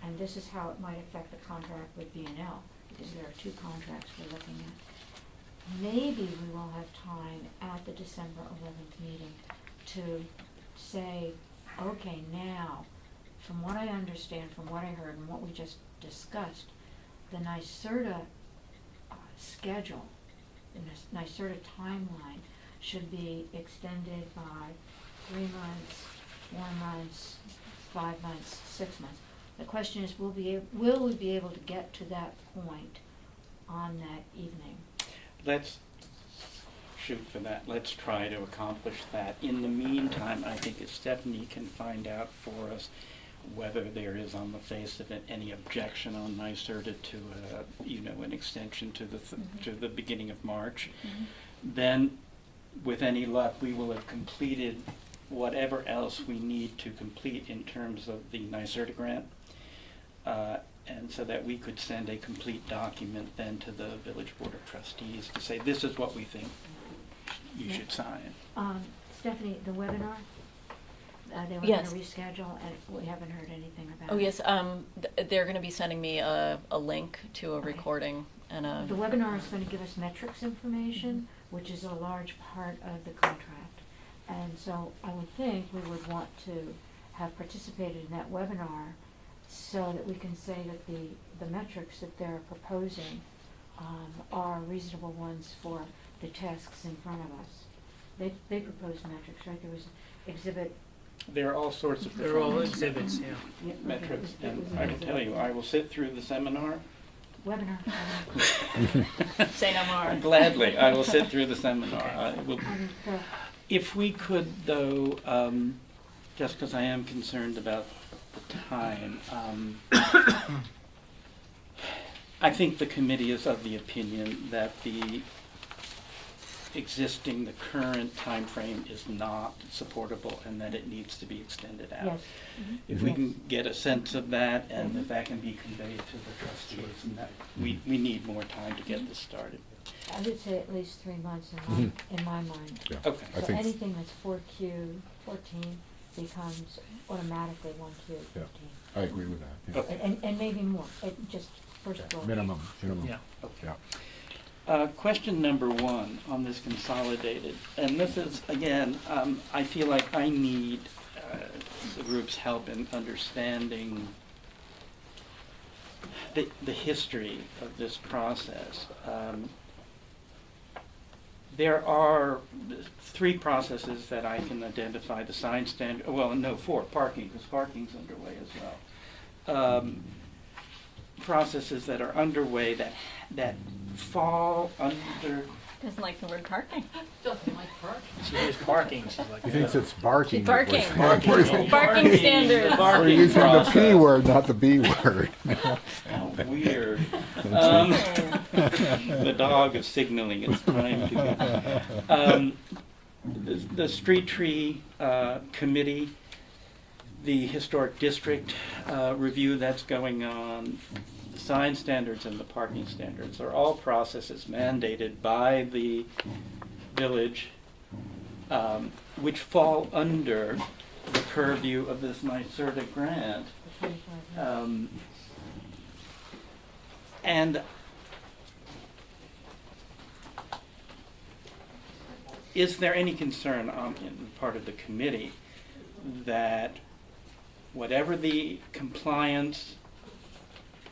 and this is how it might affect the contract with B&L, because there are 2 contracts we're looking at. Maybe we will have time at the December 11th meeting to say, okay, now, from what I understand, from what I heard, and what we just discussed, the NYSERDA schedule NYSERDA timeline should be extended by 3 months, 4 months, 5 months, 6 months. The question is, will we be able to get to that point on that evening? Let's shoot for that. Let's try to accomplish that. In the meantime, I think if Stephanie can find out for us whether there is on the face of it any objection on NYSERDA to an extension to the beginning of March, then with any luck we will have completed whatever else we need to complete in terms of the NYSERDA grant, and so that we could send a complete document then to the Village Board of Trustees to say this is what we think you should sign. Stephanie, the webinar, they were Yes. going to reschedule, and we haven't heard anything about Oh, it. yes, they're gonna be sending me a link to a Okay. recording and a. The webinar is going to give us metrics information, which is a large part of the contract. And so I would think we would want to have participated in that webinar so that we can say that the metrics that they're proposing are reasonable ones for the tasks in front of us. They proposed metrics, right? There was exhibit. There are all sorts of They're all performance exhibits, yeah. Yeah, okay, metrics, it and was I an can tell you, exhibit. I will sit through the seminar. Webinar. Say no more. Gladly, I will sit through the seminar. I will, And, if we could, though, just because I am concerned about the time, I think the committee is of the opinion that the current time frame is not supportable and that it needs to be extended out. yes. If we Yes. can get a sense of that and if that can be conveyed to the trustees, and that we need more time to get this started. I would say at least 3 months in my mind. Yeah. Okay. I So think, anything that's 4Q14 becomes automatically 1Q15. I agree with that, yeah. Okay. And maybe more, just first Yeah, goal. minimum. Yeah. Yeah. Question number 1 on this consolidated, and this is, again, I feel like I need the group's help in understanding the history of this process. There are 3 processes that I can identify: the sign standard, well, no, 4, parking, because parking's underway as well. Processes that are underway that fall under. Doesn't like the word parking. She hears parking, she's like. He thinks it's barking. Barking. Barking. Barking standards. The We're barking using the P process. word, not the B word. How weird. The dog is signaling it's time to go. The street tree committee, the historic district review that's going on, the sign standards and the parking standards are all processes mandated by the village, which fall under the purview of this NYSERDA grant. For 25 minutes. And is there any concern on in part of the committee that whatever the compliance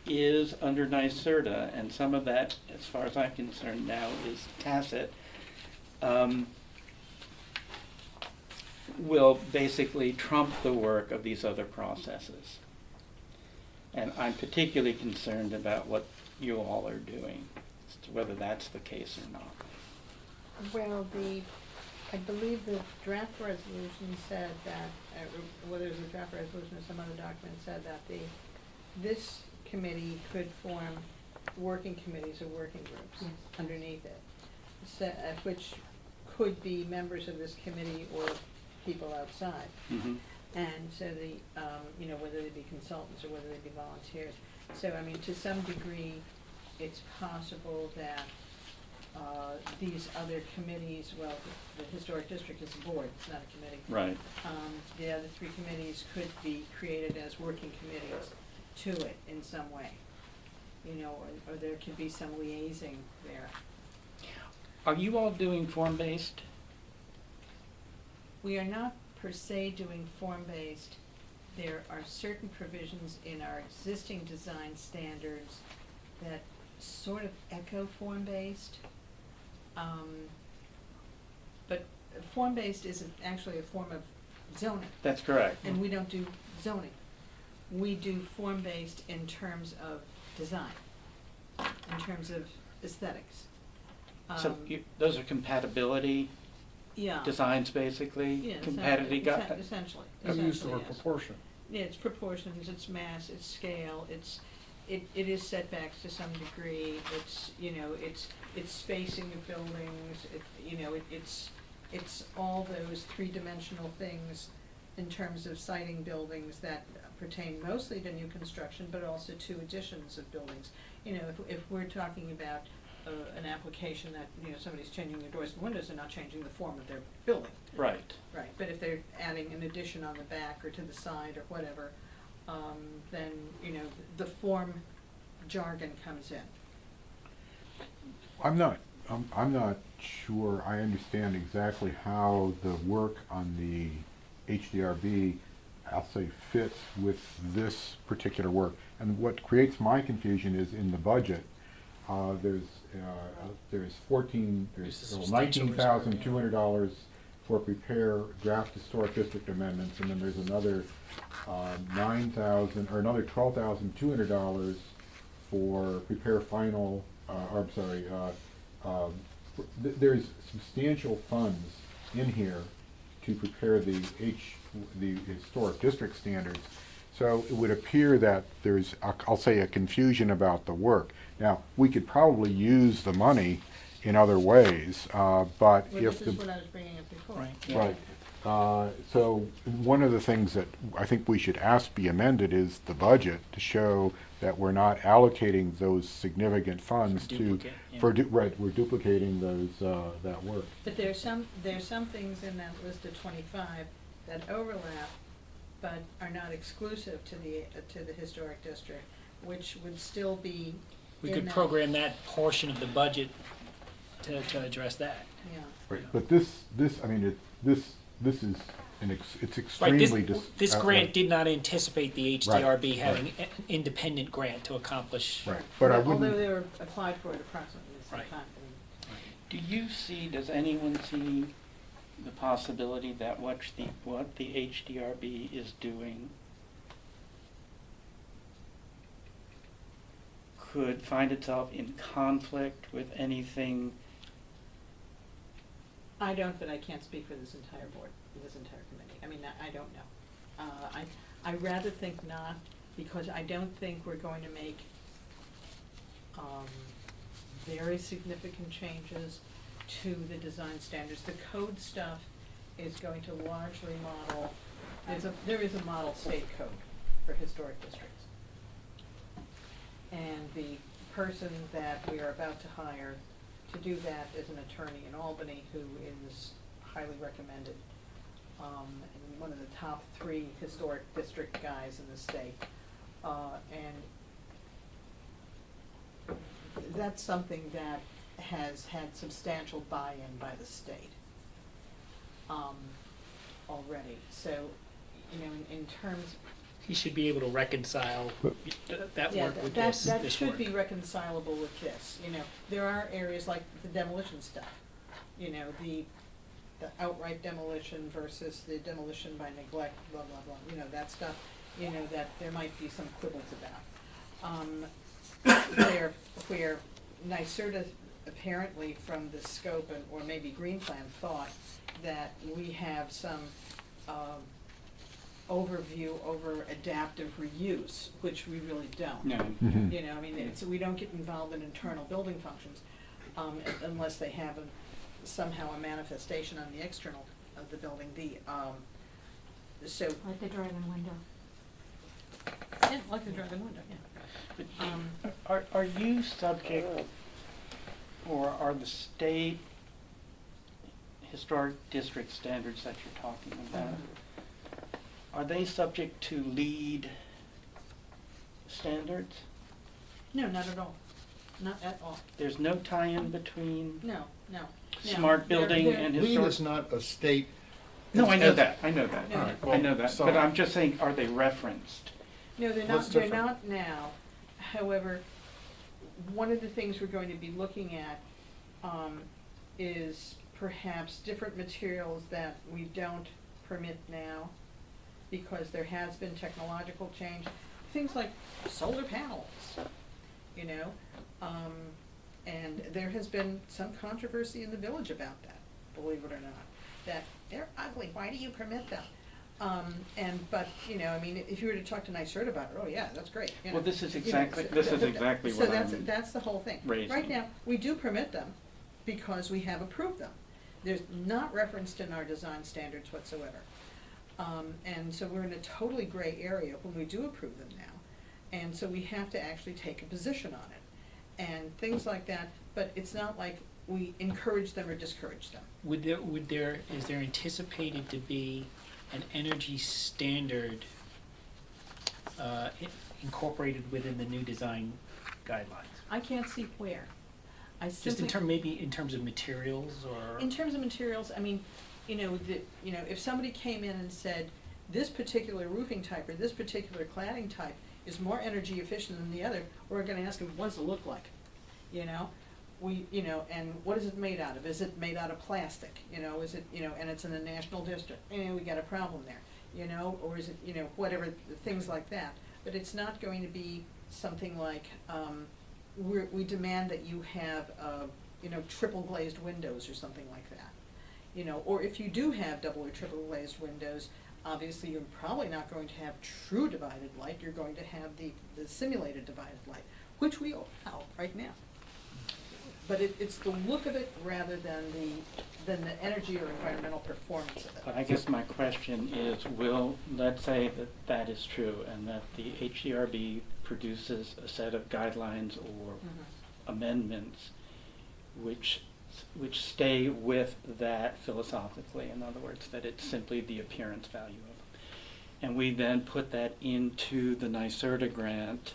is under NYSERDA, and some of that, as far as I'm concerned now, is tacit, will basically trump the work of these other processes? And I'm particularly concerned about what you all are doing, as to whether that's the case or not. Well, I believe the draft resolution said that, whether it was a draft resolution or some other document, said that this committee could form working committees or working groups Yes. underneath it, which could be members of this committee or people outside. Mhm. And so whether they be consultants or whether they be volunteers. So, I mean, to some degree, it's possible that these other committees, well, the historic district is a board, it's not a committee. Right. The other 3 committees could be created as working committees to it in some way. Or there could be some liaising there. Are you all doing form-based? We are not per se doing form-based. There are certain provisions in our existing design standards that sort of echo form-based. But form-based is actually a form of zoning, That's correct. and we don't do zoning. We do form-based in terms of design, in terms of aesthetics. So those are compatibility Yeah. designs, basically? Yeah, Compatibility, essentially. Have you used the word Essentially, yes. proportion? Yeah, it's proportions, it's mass, it's scale, it is setbacks to some degree, it's, you know, it's spacing of buildings, it's all those three-dimensional things in terms of siting buildings that pertain mostly to new construction, but also to additions of buildings. You know, if we're talking about an application that, you know, somebody's changing their doors and windows, they're not changing the form of their building. right. Right, but if they're adding an addition on the back or to the side or whatever, then, you know, the form jargon comes in. I'm not sure I understand exactly how the work on the HDRB, I'll say, fits with this particular work. And what creates my confusion is in the budget, there's There's a substantial $19,200 for prepare draft historic district amendments, and then there's another another $12,200 for prepare final. There's substantial funds in here to prepare the historic district standards. So it would appear that there's, I'll say, a confusion about the work. Now, we could probably use the money in other ways, but Well, if this the... is what I was bringing up before. Right. Yeah. Right. So one of the things that I think we should ask be amended is the budget to show that we're not allocating those significant funds For to... duplicate, yeah. Right, we're duplicating those, that work. But there's some things in that list of 25 that overlap, but are not exclusive to the historic district, which would still be We in could that- program that portion of the budget to address that. Yeah. Right, but this, I mean, this is, it's Right, extremely... this grant did not anticipate the HDRB Right, having an independent grant to accomplish. Right, but I Although wouldn't... they were applied for it approximately the same Right. time. Does anyone see the possibility that what the HDRB is doing could find itself in conflict with anything? I don't, but I can't speak for this entire board, this entire committee. I mean, I don't know. I rather think not, because I don't think we're going to make very significant changes to the design standards. The code stuff is going to largely model, there is a model state code for historic districts. And the person that we are about to hire to do that is an attorney in Albany who is highly recommended, and one of the top 3 historic district guys in the state. And that's something that has had substantial buy-in by the state already. So, you know, in terms, He should be able to reconcile that yeah, work with that this should work. be reconcilable with this. You know, there are areas like the demolition stuff, you know, the outright demolition versus the demolition by neglect, blah, blah, blah, you know, that stuff, you know, that there might be some quibbles about. Where NYSERDA apparently from the scope or maybe Green Plan thought that we have some overview over adaptive reuse, which we really don't. No. Mhm. You know, I mean, we don't get involved in internal building functions unless they have somehow a manifestation on the external of the building. So, Like the drive-in window. yeah, like the drive-in window, yeah. Are you subject, or are the state historic district standards that you're talking about, are they subject to LEED standards? No, not at all. Not at all. There's no tie-in between No. smart building and LEED historic? is not a state... No, I know as- that, I know that, No. All right, I well, know that, so- but I'm just saying, are they referenced? No, they're What's not, they're different? not now. However, one of the things we're going to be looking at is perhaps different materials that we don't permit now because there has been technological change. Things like solar panels, you know, and there has been some controversy in the village about that, believe it or not, that they're ugly, why do you permit them? But, you know, I mean, if you were to talk to NYSERDA about it, oh yeah, that's great, you know. Well, this is You know, exactly, this is exactly so what that's, I'm that's the whole thing. raising. Right now, we do permit them because we have approved them. There's not referenced in our design standards whatsoever. And so we're in a totally gray area when we do approve them now. And so we have to actually take a position on it and things like that, but it's not like we encourage them or discourage them. Is there anticipated to be an energy standard incorporated within the new design guidelines? I can't see where. I Just simply. maybe in terms of materials or? In terms of materials, I mean, you know, if somebody came in and said, this particular roofing type or this particular cladding type is more energy efficient than the other, we're gonna ask them, what does it look like? You know, and what is it made out of? Is it made out of plastic? You know, is it, and it's in a national district, and we got a problem there, you know, or is it, whatever, things like that. But it's not going to be something like, we demand that you have, triple glazed windows or something like that. You know, or if you do have double or triple glazed windows, obviously you're probably not going to have true divided light, you're going to have the simulated divided light, which we allow right now. But it's the look of it rather than the energy or environmental performance of it. But I guess my question is, let's say that that is true and that the HDRB produces a set of guidelines or amendments which stay with that philosophically, in other words, that it's simply the appearance value of them. And we then put that into the NYSERDA grant.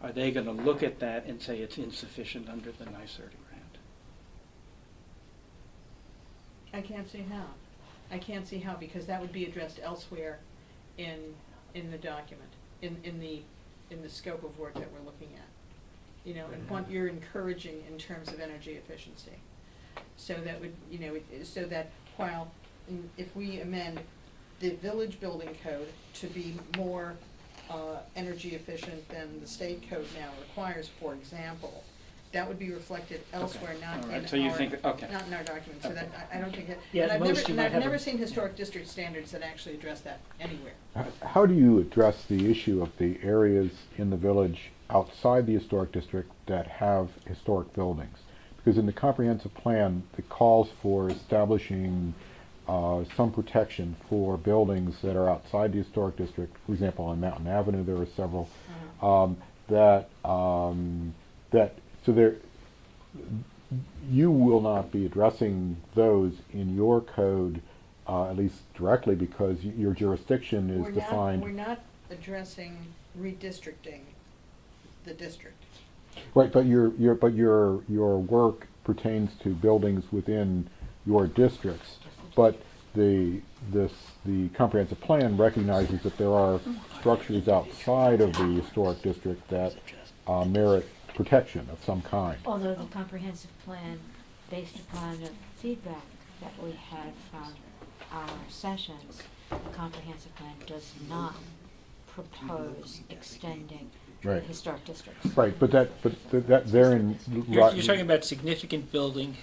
Are they going to look at that and say it's insufficient under the NYSERDA grant? I can't see how. I can't see how, because that would be addressed elsewhere in the document, in the scope of work that we're looking at. You know, and what you're encouraging in terms of energy efficiency. So that would, so that while, if we amend the village building code to be more energy efficient than the state code now requires, for example, that would be reflected elsewhere, Okay. not All in right. our, So you think, okay. not in our document. So that, I don't think that, Yeah, and most you might I've have never a- seen historic district standards that actually address that anywhere. How do you address the issue of the areas in the village outside the historic district that have historic buildings? Because in the comprehensive plan, it calls for establishing some protection for buildings that are outside the historic district. For example, on Mountain Avenue, there are several so there. You will not be addressing those in your code, at least directly, because your jurisdiction is defined. We're not addressing redistricting the district. Right, but your work pertains to buildings within your districts. But the comprehensive plan recognizes that there are structures outside of the historic district that merit protection of some kind. Although the comprehensive plan, based upon the feedback that we had from our sessions, the comprehensive plan does not propose extending the Right. historic districts. Right, but that therein. You're talking about significant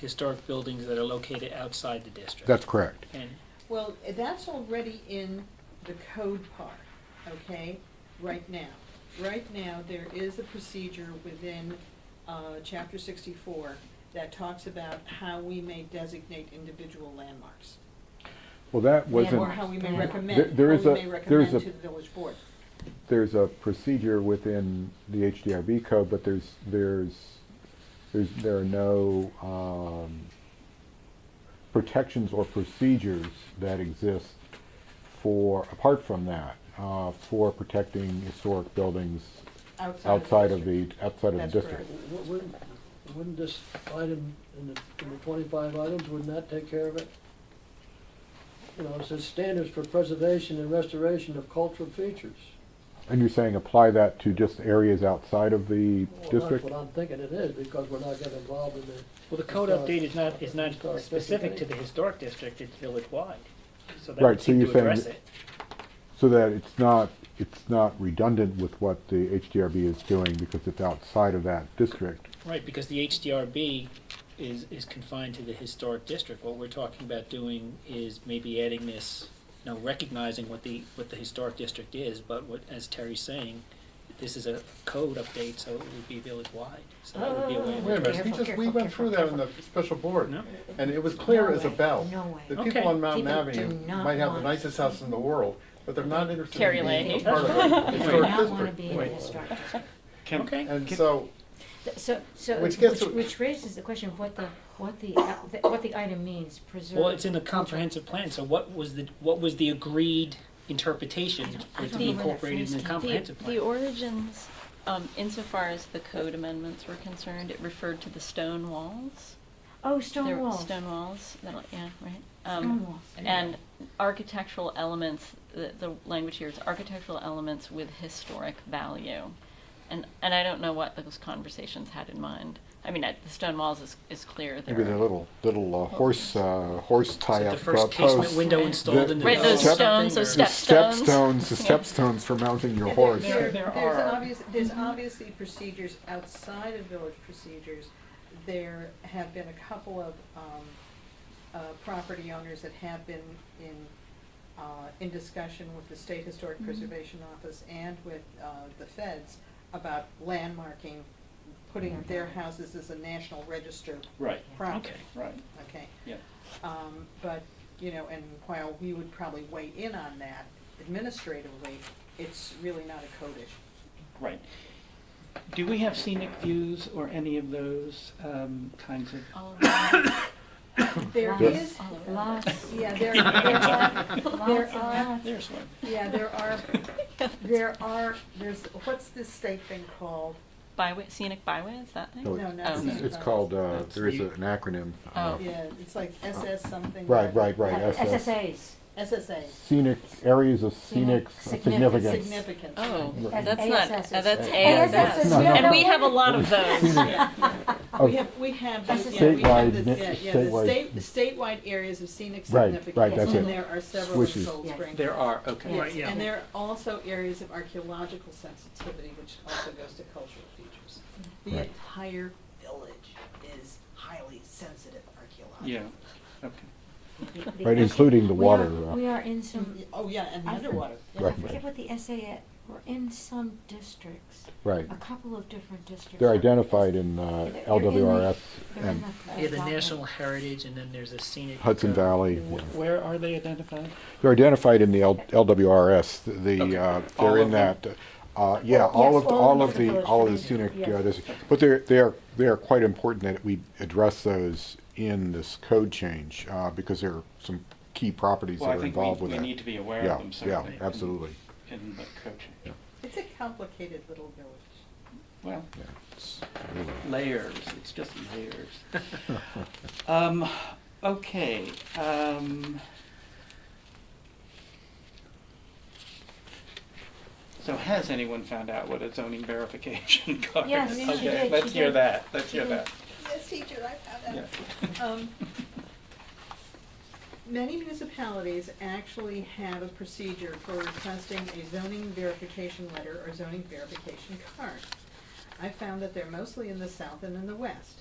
historic buildings that are located outside the district. That's correct. And Well, that's already in the code part, okay, right now. Right now, there is a procedure within Chapter 64 that talks about how we may designate individual landmarks. Well, that wasn't. Or how we may Yeah. recommend, There how is we a- may there recommend is a- to the village board. There's a procedure within the HDRB code, but there are no protections or procedures that exist apart from that, for protecting historic buildings outside of the That's district. correct. Wouldn't this item in the 25 items, wouldn't that take care of it? You know, it says standards for preservation and restoration of cultural features. And you're saying apply that to just areas outside of the Well, that's district? what I'm thinking it is, because we're not getting involved in the. Well, the code historic- update is not historic specific to district the historic district, it's village-wide. So that Right, would so seem you're to saying address that- it. So that it's not redundant with what the HDRB is doing because it's outside of that district. Right, because the HDRB is confined to the historic district. What we're talking about doing is maybe adding this, recognizing what the historic district is, but what, as Terry's saying, this is a code update, so it would be village-wide. So that would be a way of Wait a minute, addressing it. we went through that in the special board, No? and it was clear No as a way, bell. no way. The Okay. people on Mountain People Avenue do not might have the want- nicest house in the world, but they're not interested Carrie in being Lahey. a part of the They do historic not want to district. be in the historic district. Okay. And so, So, Which gets to- which raises the question of what the item means, preserve. Well, it's in the comprehensive plan, so what was the agreed interpretation for it to be I don't know where that incorporated in phrase the came. comprehensive The plan? origins, insofar as the code amendments were concerned, it referred to the stone walls. Oh, stone There were walls. stone walls, yeah, right. Stone walls. And architectural elements, the language here is architectural elements with historic value. And I don't know what those conversations had in mind. I mean, the stone walls is clear. Maybe the little horse tie Is it up the first posts. casement window installed in the Right, those wall or stones, something, those or- The step stones. stepstones for mounting your Yeah, horse. There's obviously procedures outside of village procedures. There have been a couple of property owners that have been in discussion with the State Historic Preservation Office and with the feds about landmarking, putting their houses as a National Register Right, property. Okay. right, Okay. yeah. But, and while we would probably weigh in on that administratively, it's really not a code issue. Right. Do we have scenic views or any of those kinds of? All of that. There Lots. is, Lots. yeah, there are, There's one. yeah, there's, what's this state thing called? Byway, scenic byway, is that thing? No, No, Oh. not scenic It's byways. called, That's there is the- an acronym. Oh. Yeah, it's like SS something. Right. SSAs. SSA. Scenic, areas of scenic significance. Significance. Oh, As that's not, ASSs. that's ASSs, no, And no. we have a lot of those. Yeah. Of We have, That's yeah, we have statewide, the statewide areas of scenic Right, significance. right, that's And it. there are several in Swishes. Cold Yeah. Spring. There are, okay. Right, Yes, yeah. and there are also areas of archaeological sensitivity, which also goes to cultural features. The Right. entire village is highly sensitive archaeologically. Yeah, okay. Right, including the water. We are in some, Oh, yeah, and the I underwater. Yeah. I Right. forget what the SA, we're in some districts, Right. a couple of different districts. They're identified in They're in the- LWRS they're in and the- Yeah, the national heritage, and then there's a scenic. Hudson Valley. yeah. Where are they identified? They're identified in the LWRS. Okay. All They're in of them? that. Yeah, all Yes, of all of the all of the village scenic. yes. But they are quite important that we address those in this code change because there are some key properties Well, I that are think involved we with that. need to be aware Yeah, of them, yeah, certainly. absolutely. In the coaching. Yeah. It's a complicated little village. Well, Yeah. it's layers, it's just layers. Okay, so has anyone found out what a zoning verification card is? Yes, she Okay, did, let's she hear did. that, let's She hear did. that. Yes, teacher, I found out. Many municipalities actually have a procedure for requesting a zoning verification letter or zoning verification card. I found that they're mostly in the south and in the west.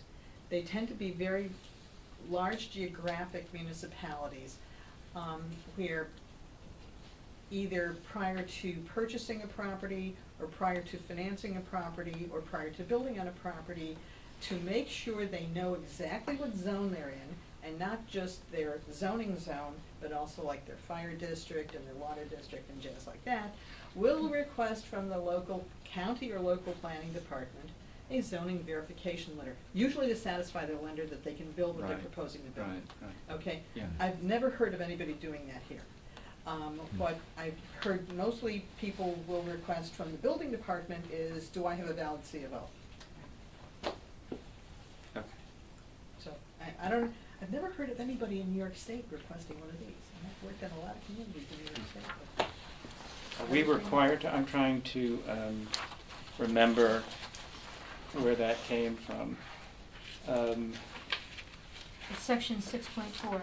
They tend to be very large geographic municipalities, where either prior to purchasing a property, or prior to financing a property, or prior to building on a property, to make sure they know exactly what zone they're in, and not just their zoning zone, but also like their fire district and their water district and jazz like that, will request from the local county or local planning department a zoning verification letter, usually to satisfy the lender that they can build what they're Right. proposing to build. Right. Okay? Yeah. I've never heard of anybody doing that here. What I've heard mostly people will request from the building department is, do I have a valid C of O? Okay. So, I've never heard of anybody in New York State requesting one of these. And I've worked in a lot of communities in New York State. Are we required to, I'm trying to remember where that came from. It's section 6.4.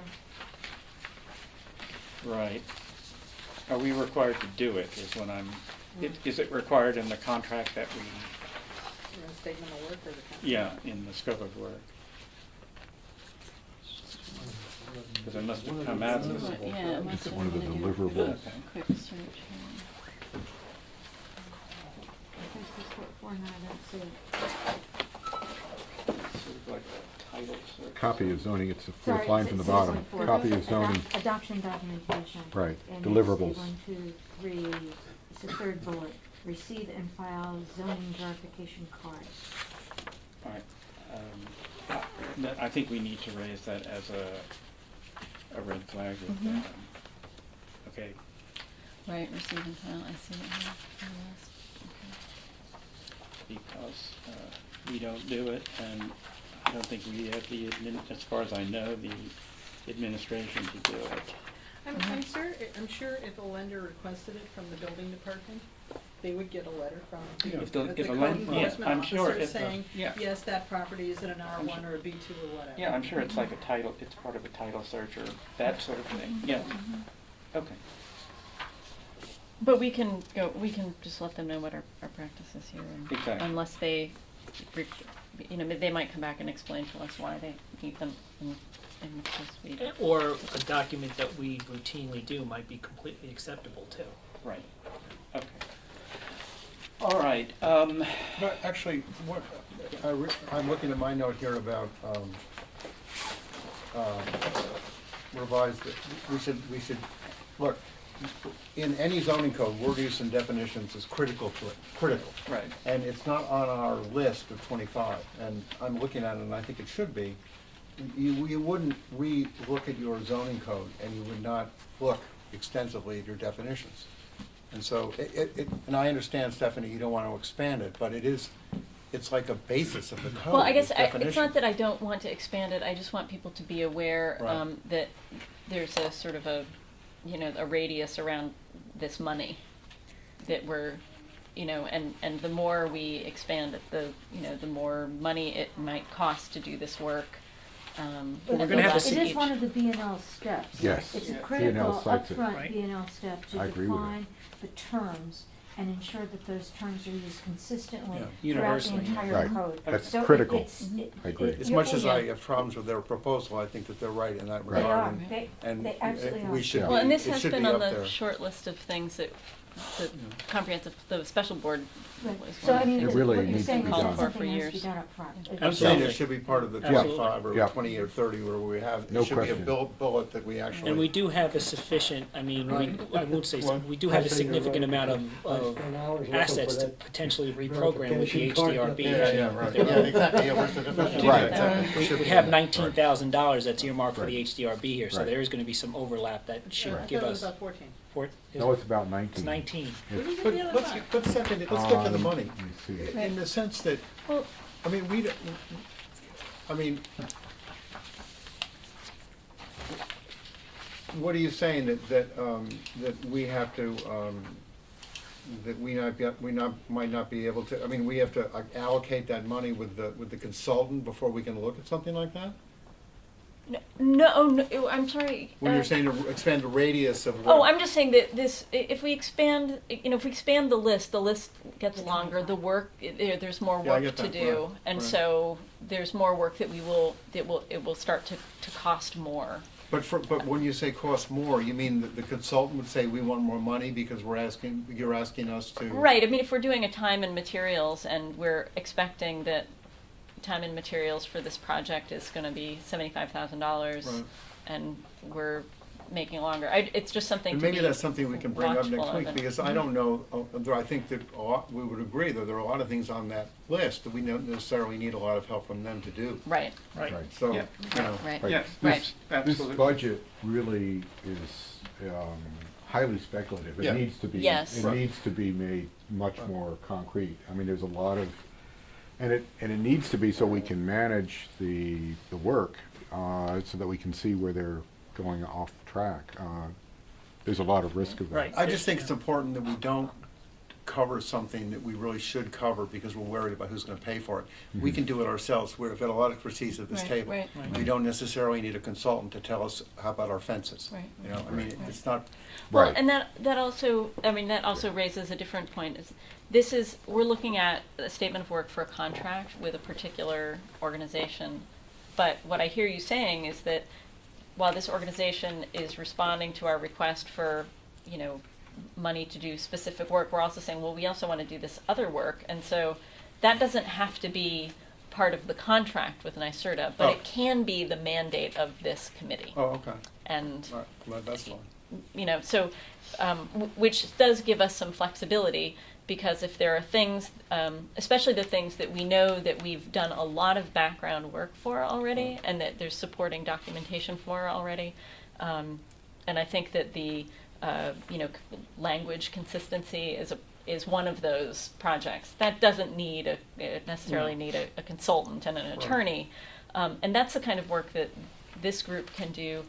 Right. Are we required to do it, is what I'm, is it required in the contract that we, Statement of work or the contract? yeah, in the scope of work? Because it must have come out of this. Yeah, it must It's have one of the been in a deliverables. Okay. quick search here. I think 6.4, no, I don't see it. Sort of like a title search. Copy of zoning, it's the Sorry, fourth line it's from the at bottom. 6.4. Copy of zoning, Adoption documentation. right, And deliverables. it's 1, 2, 3, it's the third bullet. Receive and file zoning verification cards. All right. I think we need to raise that as a red flag with Mhm. that. Okay. Right, receive and file, I see it here. on the list. Because we don't do it, and I don't think we have the as far as I know, the administration to do it. I'm sure if a lender requested it from the building department, they would get a letter from If the the code lender, yeah, enforcement I'm sure officer if saying, yeah. yes, that property is in an I'm R1 sure- or a B2 or whatever. Yeah, I'm sure it's like a title, it's part of a title search or that sort of thing, yeah. Okay. But we can just let them know what our practice is here, and Exactly. unless they, they might come back and explain to us why they need them, in which case we. Or a document that we routinely do might be completely acceptable too. Right. Okay. All right. But actually, what, I'm looking at my note here about, revised, we should, look, in any zoning code, word use and definitions is critical to it, critical. Right. And it's not on our list of 25, and I'm looking at it and I think it should be. You wouldn't re-look at your zoning code and you would not look extensively at your definitions. And so, and I understand, Stephanie, you don't want to expand it, but it's like a basis of the code. Well, I guess is it's definition. not that I don't want to expand it, I just want people to be aware Right. that there's a sort of a radius around this money that we're, and the more we expand it, the more money it might cost to do this work. Well, we're gonna have to see It is each- one of the B&L steps. Yes. It's a Yeah. critical B&L cites it. upfront Right. B&L step to I agree with define the terms and ensure that those terms are used consistently Yeah. throughout the Universally. entire Right. code. That's So critical. it- I agree. As you're- much as yeah, I have problems with their proposal, I think that they're right in that They regard. are, and- they And absolutely are. we should Yeah. be, Well, and this it has should been be on up the there. short list of things that the comprehensive, the special board Right. was So I one. mean, It what really you're needs to saying be is done. that For something has to be years. done up front. I'm saying Absolutely. it should be part of the Absolutely. 25 or Yeah. 20 or 30, whatever we have. No It should be a question. bullet that we actually. And we do have a sufficient, I won't say, we do have a significant amount of assets to potentially reprogram with the HDRB. Yeah, yeah, right. Yeah, exactly. Yeah, where's the difference? Right. Exactly. It should We be have in there. $19,000 that's earmarked for the Right. HDRB here, so Right. there is gonna be some overlap that I should thought give it was us. about 14. No, it's about It's 19. 19. What did But we do let's get to the money. Let me see it. In the sense that, Well, I mean, we, don't- I mean, what are you saying, that we have to, that might not be able to, I mean, we have to allocate that money with the consultant before we can look at something like that? no, I'm sorry. When you're saying to expand the radius of Oh, what? I'm just saying that if we expand the list gets longer, the work, there's more Yeah, I work get to that, do. right, And right. so there's more work that it will start to cost more. But when you say cost more, you mean that the consultant would say, we want more money because you're asking us to? Right, I mean, if we're doing a time and materials and we're expecting that time and materials for this project is gonna be $75,000 Right. and we're making longer, it's just something And to be maybe that's something we can bring up watchful next of week, and- because I don't know, I think that we would agree that there are a lot of things on that list that we don't necessarily need a lot of help from them to do. Right, Right. Right. So, Yeah. you know, right. Right. Yes, Right. This budget really is highly speculative. Yeah. It needs to be, Yes. it Right. needs to be made much more concrete. I mean, there's a lot of, and it needs to be so we can manage the work, so that we can see where they're going off track. there's a lot of risk of that. Right. I just think it's important that we don't cover something that we really should cover because we're worried about who's gonna pay for it. We Mhm. can do it ourselves. We've got a lot of expertise at this Right, table. right. We don't necessarily need a consultant to tell us how about our fences. Right. You know, I mean, Right. it's not, Well, Right. and that also, I mean, that also raises a different point. We're looking at a statement of work for a contract with a particular organization. But what I hear you saying is that while this organization is responding to our request for, you know, money to do specific work, we're also saying, well, we also want to do this other work. And so that doesn't have to be part of the contract with NYSERDA, but Oh. it can be the mandate of this committee. oh, okay. And All right, well, that's fine. you know, so, which does give us some flexibility, because if there are things, especially the things that we know that we've done a lot of background work for already, and that there's supporting documentation for already, and I think that the, you know, language consistency is one of those projects. That doesn't need necessarily need a consultant and an attorney, and that's the kind of work that this group can do,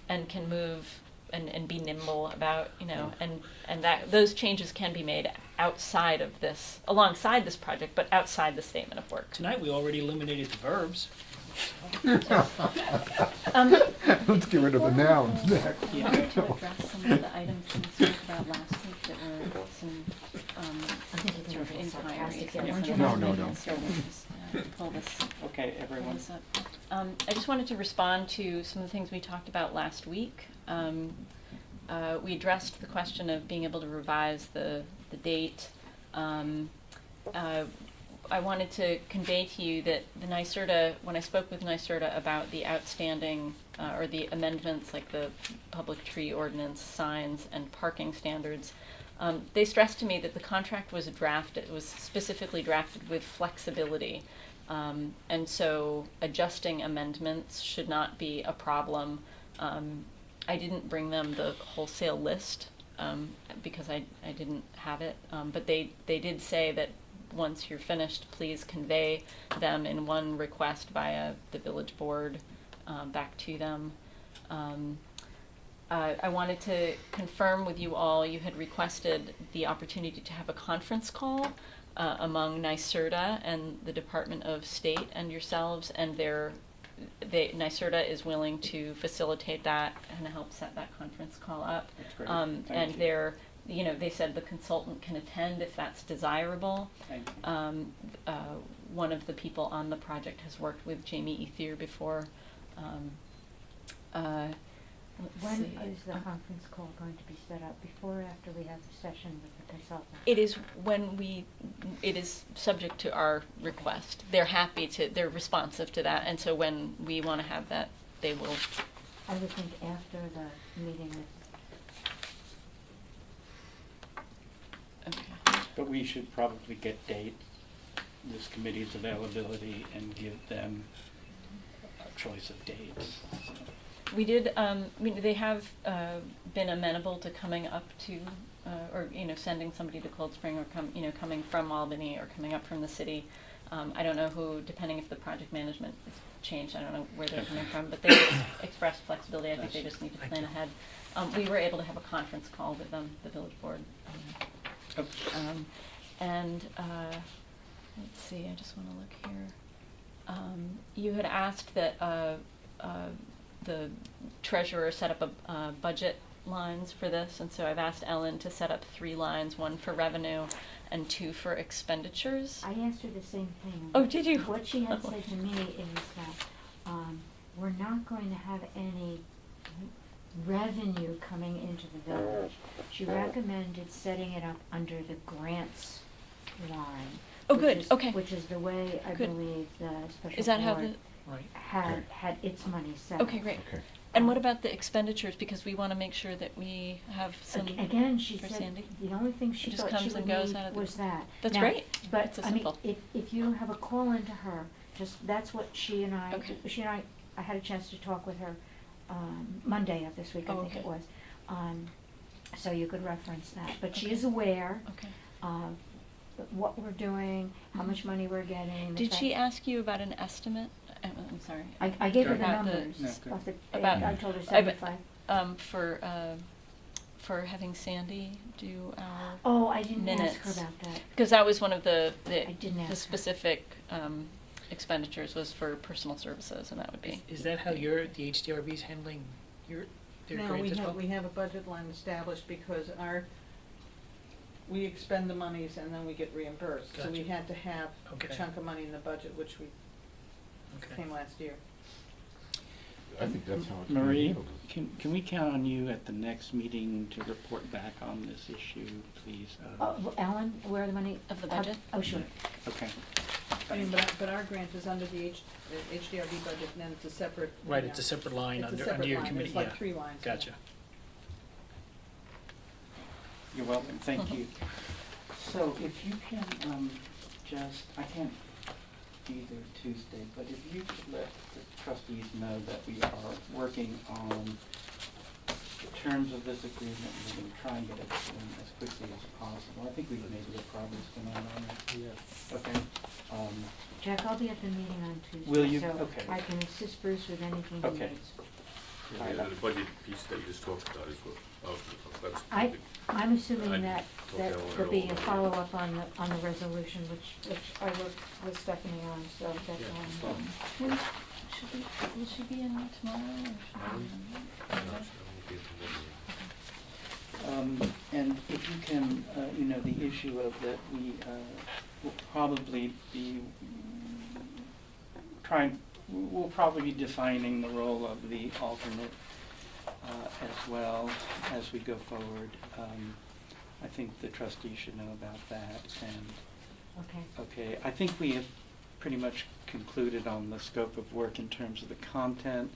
and can move and be nimble about, you know, and that those changes can be made outside of this, alongside this project, but outside the statement of work. Tonight, we already eliminated the verbs. Let's get rid of the nouns next. I wanted to address some of the items we spoke about last week that were some sort of inquiries. No. So we'll just pull this. Okay, pull everyone. this up. I just wanted to respond to some of the things we talked about last week. We addressed the question of being able to revise the date. I wanted to convey to you that the NYSERDA, when I spoke with NYSERDA about the outstanding, or the amendments like the public tree ordinance, signs, and parking standards, they stressed to me that the contract was specifically drafted with flexibility. And so adjusting amendments should not be a problem. I didn't bring them the wholesale list, because I didn't have it, but they did say that once you're finished, please convey them in one request via the village board back to them. I wanted to confirm with you all, you had requested the opportunity to have a conference call among NYSERDA and the Department of State and yourselves, and NYSERDA is willing to facilitate that and help set that conference call up. That's great. And Thank you. they're, you know, they said the consultant can attend if that's desirable. Thank you. One of the people on the project has worked with Jamie Ethier before. Let's When see. is the conference call going to be set up, before or after we have the session with the consultant? It is it is subject to our request. They're responsive to that, and so when we want to have that, they will. I would think after the meeting with, Okay. But we should probably get dates, this committee's availability, and give them a choice of dates. So, We did, they have been amenable to coming up to, or, you know, sending somebody to Cold Spring, or coming from Albany or coming up from the city. I don't know who, depending if the project management is changed, I don't know where they're coming from, but they expressed flexibility. I think they just need to plan ahead. We were able to have a conference call with them, the village board. And let's see, I just want to look here. You had asked that the treasurer set up a budget lines for this, and so I've asked Ellen to set up 3 lines, 1 for revenue and 2 for expenditures. I asked her the same thing. Oh, did you? What she had said to me is that we're not going to have any revenue coming into the village. She recommended setting it up under the grants line. Oh, which good, is- okay. Which is the way I Good. believe the special Is that how board Right. had its money set. Okay, great. Okay. And what about the expenditures, because we want to make sure that we have some. Again, she for said, Sandy? the only thing she It just thought she comes would and goes need out of the- was that. That's Now, great. But, It's so I mean, simple. if you have a call into her, that's what she and I, Okay. I had a chance to talk with her, Monday of this week, I Oh, think it okay. was. So you could reference that, but she is aware Okay. of what we're doing, how Mhm. much money we're getting. the Did fact- she ask you about an estimate? I'm sorry. I gave her the About the- numbers. No, good. Of the- About- I told her I bet- 75. for having Sandy do our, Oh, I didn't ask her Minutes. about that. because that was one of the I didn't ask the her. specific expenditures was for personal services, and that would be. Is that how the HDRB is handling their No, grant as well? we have a budget line established because we expend the monies and then we get reimbursed. So we Gotcha. had to have a Okay. chunk of money in the budget, which Okay. came last year. I think that's how it's being Marie, handled. can we count on you at the next meeting to report back on this issue, please? Oh, Ellen, where are the money? Of the budget? Oh, sure. Okay. I mean, but our grant is under the HDRB budget, and then it's a separate. Right, it's a separate line It's a under separate your line. committee, It's like yeah. 3 lines. Gotcha. You're welcome, thank you. So if you can, I can't be there Tuesday, but if you could let the trustees know that we are working on the terms of this agreement, and we're gonna try and get it done as quickly as possible. I think we've made good progress tonight on it. Yeah. Okay. Jack, I'll be at the meeting on Tuesday. Will you? So Okay. I can assist Bruce with anything he Okay. needs. The budget piece that you just talked about is what, that's. I'm assuming that Talk to Ellen there'll be a or- follow-up on the resolution, which I worked with Stephanie on, so that's on. Will she be in tomorrow, or should I be in? And if you can, the issue of that we will probably be we'll probably be defining the role of the alternate as well as we go forward. I think the trustees should know about that. And Okay. I think we have pretty much concluded on the scope of work in terms of the content,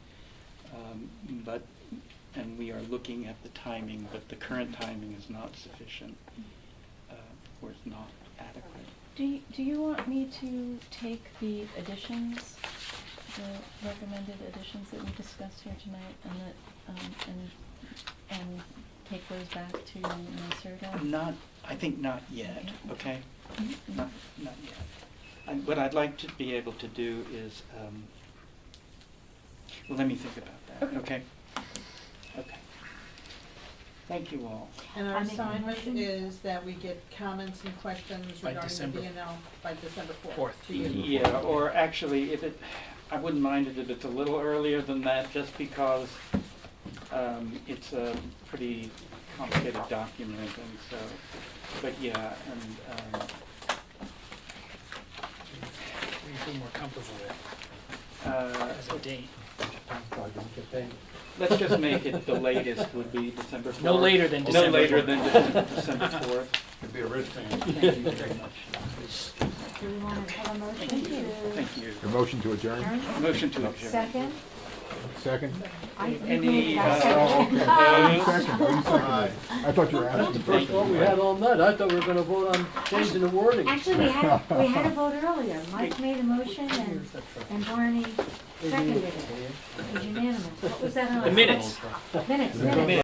and we are looking at the timing, but the current timing is not sufficient, or is not adequate. Do you want me to take the additions, the recommended additions that we discussed here tonight, and that and take those back to NYSERDA? I think not yet, okay? Mhm. Not yet. What I'd like to be able to do is, let me think about that, okay? Okay. Thank you all. And our I make a assignment motion. is that we get comments and questions By regarding the December B&L by December 4th. Fourth. 2 years before. Yeah, or actually, I wouldn't mind it if it's a little earlier than that, just because it's a pretty complicated document, and so, but yeah, and, What do you feel more comfortable with uh, as a date? Probably don't get paid. let's just make it the latest would be December 4th. No later than No December later 4th. than December 4th. Could be a red fan. Thank you very much. Do we want to have a motion Thank to? you. Thank you. A motion to adjourn? Adjourn? Motion to adjourn. Second? Second? Any, I Oh, second. okay. Oh, you second. Oh, you seconded. I thought you were That's the asking. first one we had all night. I thought we were gonna vote on changing the wording. Actually, we had a vote earlier. Mike made a motion and Barney seconded it. It was unanimous. What was that on? The minutes. Minutes.